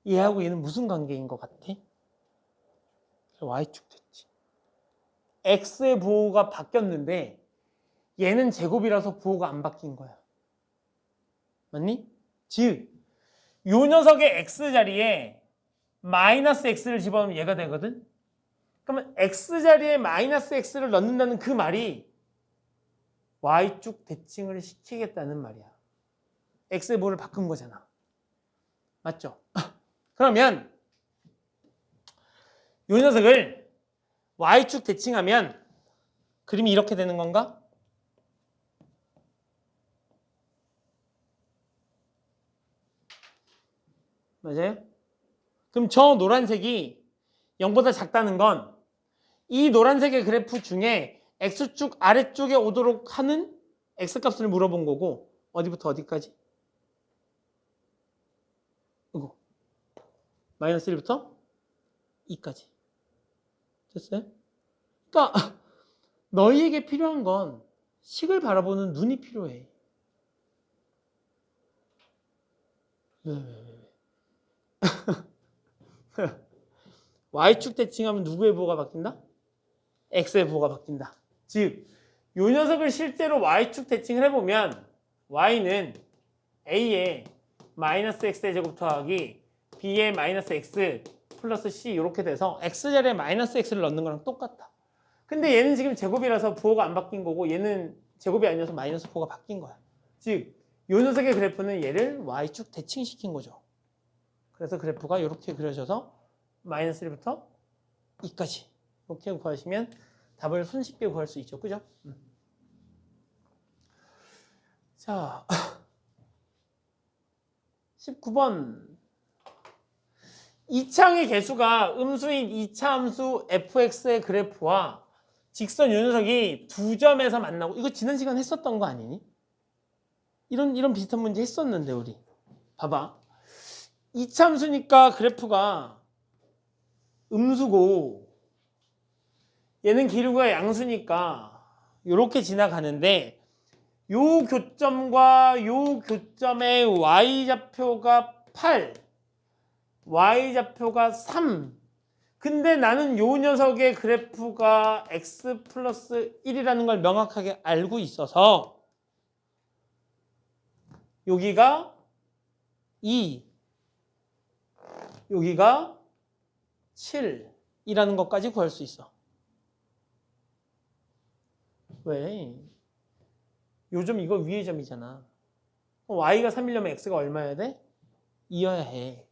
얘하고 얘는 무슨 관계인 것 같아? y축 됐지. x의 부호가 바뀌었는데 얘는 제곱이라서 부호가 안 바뀐 거야. 맞니? 즉, 요 녀석의 x자리에 마이너스 x를 집어넣으면 얘가 되거든? 그러면 x자리에 마이너스 x를 넣는다는 그 말이 y축 대칭을 시키겠다는 말이야. x의 부호를 바꾼 거잖아. 맞죠? 그러면 요 녀석을 y축 대칭하면 그림이 이렇게 되는 건가? 맞아요? 그럼 저 노란색이 0보다 작다는 건 이 노란색의 그래프 중에 x축 아래쪽에 오도록 하는 x값을 물어본 거고 어디부터 어디까지? 이거 마이너스 1부터 2까지. 됐어요? 그러니까 너희에게 필요한 건 식을 바라보는 눈이 필요해. y축 대칭하면 누구의 부호가 바뀐다? x의 부호가 바뀐다. 즉, 요 녀석을 실제로 y축 대칭을 해보면 y는 a의 마이너스 x의 제곱 더하기 b의 마이너스 x 플러스 c 이렇게 돼서 x자리에 마이너스 x를 넣는 거랑 똑같아. 근데 얘는 지금 제곱이라서 부호가 안 바뀐 거고 얘는 제곱이 아니어서 마이너스 부호가 바뀐 거야. 즉, 요 녀석의 그래프는 얘를 y축 대칭시킨 거죠. 그래서 그래프가 이렇게 그려져서 마이너스 1부터 2까지 이렇게 구하시면 답을 손쉽게 구할 수 있죠. 그죠? 자, 19번. 이차항의 개수가 음수인 2차 함수 fx의 그래프와 직선 요 녀석이 두 점에서 만나고 이거 지난 시간 했었던 거 아니니? 이런 비슷한 문제 했었는데 우리. 봐봐. 2차 함수니까 그래프가 음수고 얘는 기울기가 양수니까 이렇게 지나가는데 요 교점과 요 교점의 y좌표가 8, y좌표가 3. 근데 나는 요 녀석의 그래프가 x 플러스 1이라는 걸 명확하게 알고 있어서 여기가 2, 여기가 7이라는 것까지 구할 수 있어. 왜? 요점 이거 위의 점이잖아. y가 3이려면 x가 얼마여야 돼? 2여야 해.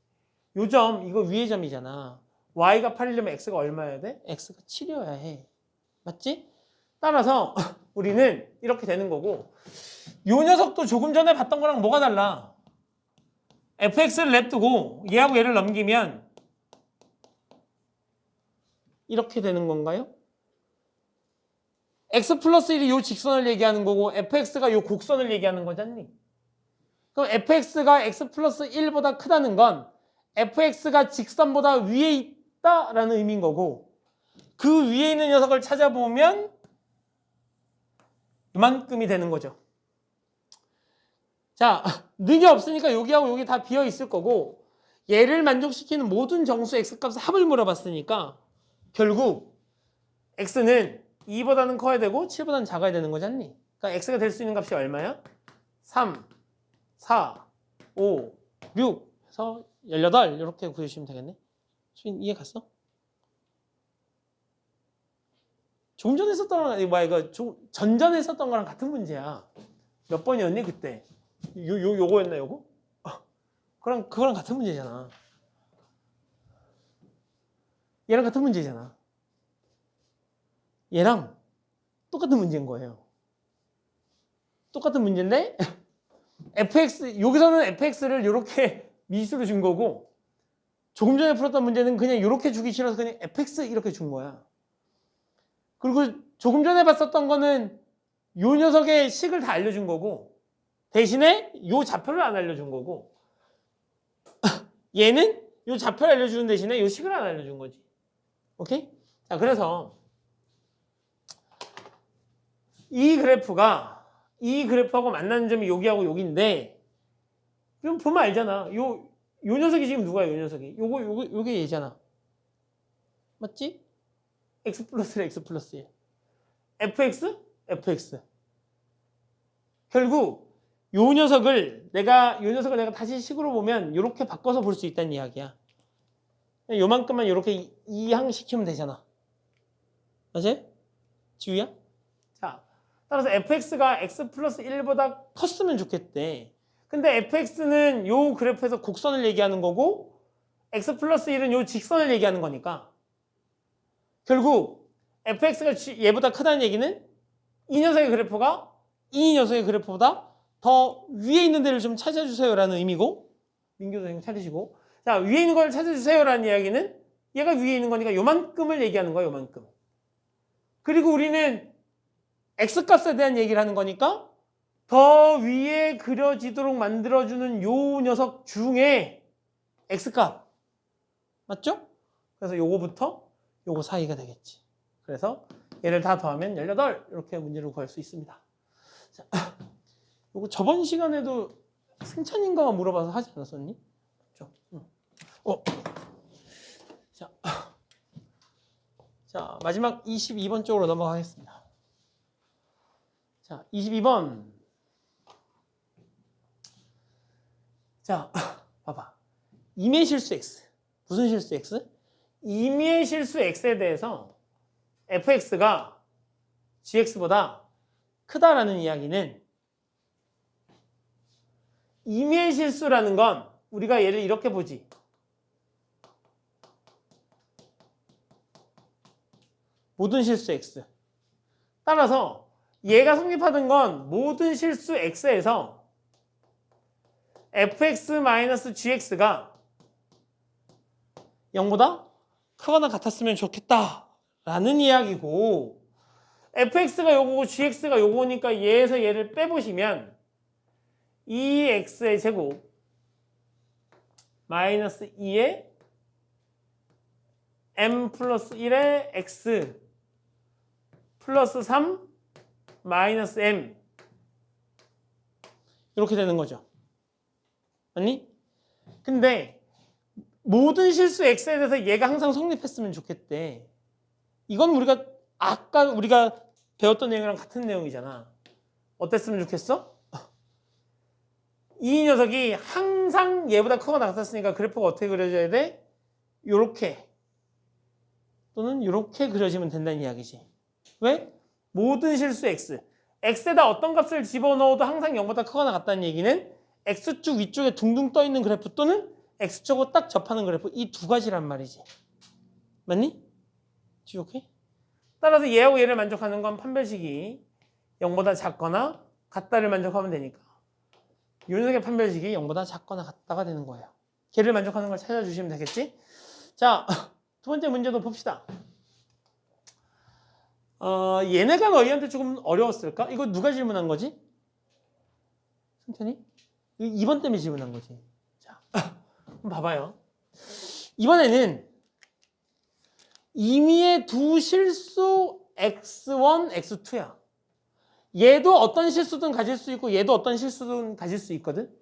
요점 이거 위의 점이잖아. y가 8이려면 x가 얼마여야 돼? x가 7이어야 해. 맞지? 따라서 우리는 이렇게 되는 거고 요 녀석도 조금 전에 봤던 거랑 뭐가 달라? fx를 냅두고 얘하고 얘를 넘기면 이렇게 되는 건가요? x 플러스 1이 요 직선을 얘기하는 거고 fx가 요 곡선을 얘기하는 거잖니? 그럼 fx가 x 플러스 1보다 크다는 건 fx가 직선보다 위에 있다라는 의미인 거고 그 위에 있는 녀석을 찾아보면 이만큼이 되는 거죠. 자, 능이 없으니까 여기하고 여기 다 비어 있을 거고 얘를 만족시키는 모든 정수 x값의 합을 물어봤으니까 결국 x는 2보다는 커야 되고 7보다는 작아야 되는 거잖니? 그러니까 x가 될 수 있는 값이 얼마야? 3, 4, 5, 6 해서 18 이렇게 구해주시면 되겠네. 수빈 이해 갔어? 조금 전에 썼던 거랑 이거 전전에 썼던 거랑 같은 문제야. 몇 번이었니 그때? 요거였나 요거? 그거랑 같은 문제잖아. 얘랑 같은 문제잖아. 얘랑 똑같은 문제인 거예요. 똑같은 문제인데 fx 여기서는 fx를 이렇게 미수로 준 거고 조금 전에 풀었던 문제는 그냥 이렇게 주기 싫어서 그냥 fx 이렇게 준 거야. 그리고 조금 전에 봤었던 거는 요 녀석의 식을 다 알려준 거고 대신에 요 좌표를 안 알려준 거고 얘는 요 좌표를 알려주는 대신에 요 식을 안 알려준 거지. 오케이? 자, 그래서 이 그래프하고 만나는 점이 여기하고 여기인데 그럼 보면 알잖아. 요 녀석이 지금 누가요? 요 녀석이. 요게 얘잖아. 맞지? x 플러스 x 플러스 1. fx? fx. 결국 요 녀석을 내가 다시 식으로 보면 이렇게 바꿔서 볼 수 있다는 이야기야. 요만큼만 이렇게 이항시키면 되잖아. 맞지? 지우야? 자, 따라서 fx가 x 플러스 1보다 컸으면 좋겠대. 근데 fx는 요 그래프에서 곡선을 얘기하는 거고 x 플러스 1은 요 직선을 얘기하는 거니까 결국 fx가 얘보다 크다는 얘기는 이 녀석의 그래프보다 더 위에 있는 데를 좀 찾아주세요라는 의미고 민규 선생님 찾으시고 자 위에 있는 걸 찾아주세요라는 이야기는 얘가 위에 있는 거니까 요만큼을 얘기하는 거야. 요만큼. 그리고 우리는 x값에 대한 얘기를 하는 거니까 더 위에 그려지도록 만들어주는 요 녀석 중에 x값 맞죠? 그래서 요거부터 요거 사이가 되겠지. 그래서 얘를 다 더하면 18 이렇게 문제를 구할 수 있습니다. 자, 요거 저번 시간에도 승찬인가가 물어봐서 하지 않았었니? 그렇죠? 자, 마지막 22번 쪽으로 넘어가겠습니다. 자, 22번. 자, 봐봐. 임의 실수 x. 무슨 실수 x? 임의 실수 x에 대해서 fx가 gx보다 크다라는 이야기는 임의 실수라는 건 우리가 얘를 이렇게 보지. 모든 실수 x. 따라서 얘가 성립하던 건 모든 실수 x에서 fx-gx가 0보다 크거나 같았으면 좋겠다라는 이야기고 fx가 요거고 gx가 요거니까 얘에서 얘를 빼보시면 2x의 제곱 마이너스 2의 m 플러스 1의 x 플러스 3 마이너스 m 이렇게 되는 거죠. 아니? 근데 모든 실수 x에 대해서 얘가 항상 성립했으면 좋겠대. 이건 아까 우리가 배웠던 내용이랑 같은 내용이잖아. 어땠으면 좋겠어? 이 녀석이 항상 얘보다 크거나 같았으니까 그래프가 어떻게 그려져야 돼? 요렇게 또는 요렇게 그려지면 된다는 이야기지. 왜? 모든 실수 x. x에다 어떤 값을 집어넣어도 항상 0보다 크거나 같다는 얘기는 x축 위쪽에 둥둥 떠있는 그래프 또는 x축하고 딱 접하는 그래프 이 두 가지란 말이지. 맞니? 오케이? 따라서 얘하고 얘를 만족하는 건 판별식이 0보다 작거나 같다를 만족하면 되니까 요 녀석의 판별식이 0보다 작거나 같다가 되는 거예요. 걔를 만족하는 걸 찾아주시면 되겠지? 자, 두 번째 문제도 봅시다. 얘네가 너희한테 조금 어려웠을까? 이거 누가 질문한 거지? 승천이? 2번 때문에 질문한 거지. 자, 한번 봐봐요. 이번에는 임의의 두 실수 x1, x2야. 얘도 어떤 실수든 가질 수 있고 얘도 어떤 실수든 가질 수 있거든.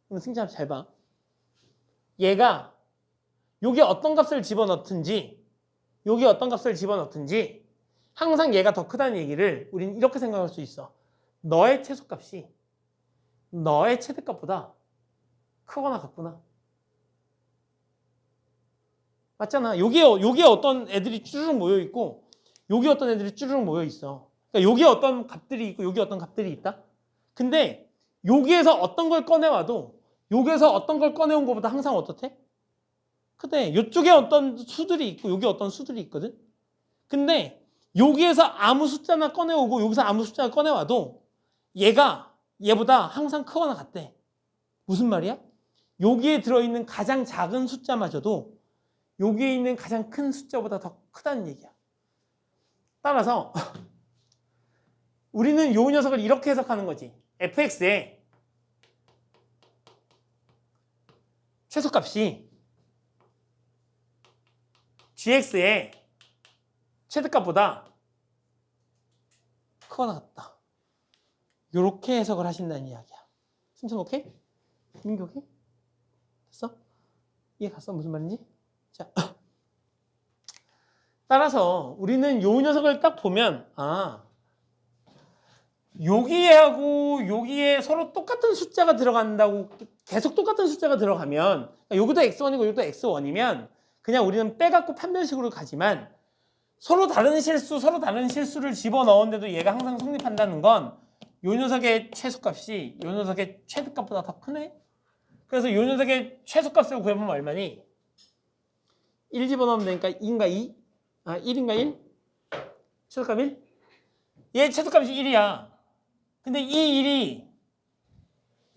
그럼 승찬아 잘 봐. 얘가 여기 어떤 값을 집어넣든지 여기 어떤 값을 집어넣든지 항상 얘가 더 크다는 얘기를 우리는 이렇게 생각할 수 있어. 너의 최소값이 너의 최대값보다 크거나 같구나. 맞잖아. 여기에 어떤 애들이 쭈르륵 모여 있고 여기 어떤 애들이 쭈르륵 모여 있어. 그러니까 여기에 어떤 값들이 있고 여기 어떤 값들이 있다. 근데 여기에서 어떤 걸 꺼내와도 여기에서 어떤 걸 꺼내온 것보다 항상 어떻대? 크대. 이쪽에 어떤 수들이 있고 여기 어떤 수들이 있거든. 근데 여기에서 아무 숫자나 꺼내오고 여기서 아무 숫자나 꺼내와도 얘가 얘보다 항상 크거나 같대. 무슨 말이야? 여기에 들어있는 가장 작은 숫자마저도 여기에 있는 가장 큰 숫자보다 더 크다는 얘기야. 따라서 우리는 요 녀석을 이렇게 해석하는 거지. fx의 최소값이 gx의 최대값보다 크거나 같다. 요렇게 해석을 하신다는 이야기야. 승천 오케이? 민기 오케이? 됐어? 이해 갔어? 무슨 말인지? 자, 따라서 우리는 요 녀석을 딱 보면 여기에하고 여기에 서로 똑같은 숫자가 들어간다고 계속 똑같은 숫자가 들어가면 여기도 x1이고 여기도 x1이면 그냥 우리는 빼갖고 판별식으로 가지만 서로 다른 실수를 집어넣었는데도 얘가 항상 성립한다는 건 요 녀석의 최소값이 요 녀석의 최대값보다 더 크네? 그래서 요 녀석의 최소값을 구해보면 얼마니? 1 집어넣으면 되니까 2인가 2? 1인가 1? 최소값 1? 얘 최소값이 1이야. 근데 이 1이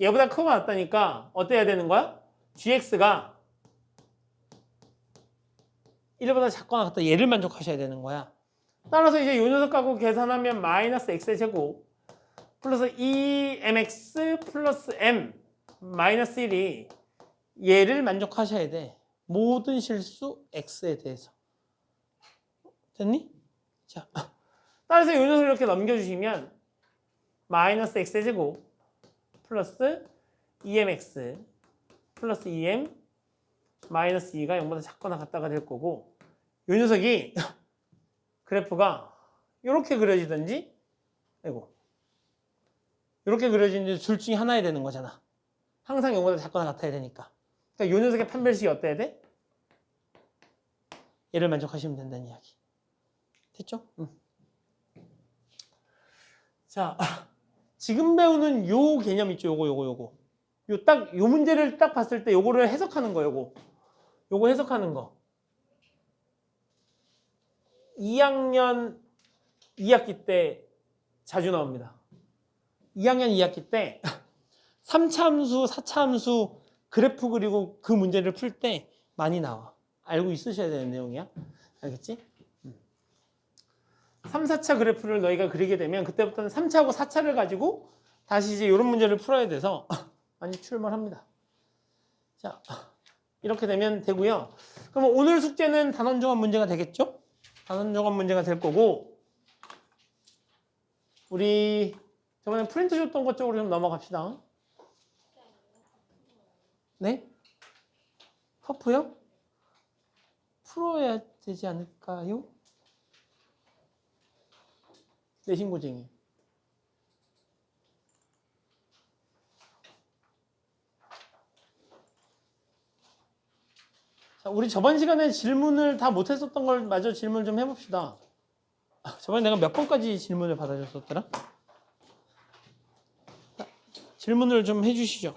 얘보다 크고 같다니까 어때야 되는 거야? gx가 1보다 작거나 같다. 얘를 만족하셔야 되는 거야. 따라서 이제 요 녀석 갖고 계산하면 마이너스 x의 제곱 플러스 2mx 플러스 m 마이너스 1이 얘를 만족하셔야 돼. 모든 실수 x에 대해서. 됐니? 자, 따라서 요 녀석을 이렇게 넘겨주시면 마이너스 x의 제곱 플러스 2mx 플러스 2m 마이너스 2가 0보다 작거나 같다가 될 거고 요 녀석이 그래프가 이렇게 그려지든지 이렇게 그려지는지 둘 중에 하나야 되는 거잖아. 항상 0보다 작거나 같아야 되니까. 그러니까 요 녀석의 판별식이 어때야 돼? 얘를 만족하시면 된다는 이야기. 됐죠? 자, 지금 배우는 요 개념 있죠? 요거. 요 문제를 딱 봤을 때 요거를 해석하는 거, 요거 해석하는 거. 2학년 2학기 때 자주 나옵니다. 2학년 2학기 때 3차 함수, 4차 함수 그래프 그리고 그 문제를 풀 때 많이 나와. 알고 있으셔야 되는 내용이야. 알겠지? 3, 4차 그래프를 너희가 그리게 되면 그때부터는 3차하고 4차를 가지고 다시 이제 이런 문제를 풀어야 돼서 많이 출몰합니다. 자, 이렇게 되면 되고요. 그럼 오늘 숙제는 단원종합 문제가 되겠죠? 단원종합 문제가 될 거고 우리 저번에 프린트 줬던 것 쪽으로 좀 넘어갑시다. 네? 퍼프요? 풀어야 되지 않을까요? 내신고쟁이. 자, 우리 저번 시간에 질문을 다 못했었던 걸 마저 질문 좀 해봅시다. 저번에 내가 몇 번까지 질문을 받아줬었더라? 질문을 좀 해주시죠.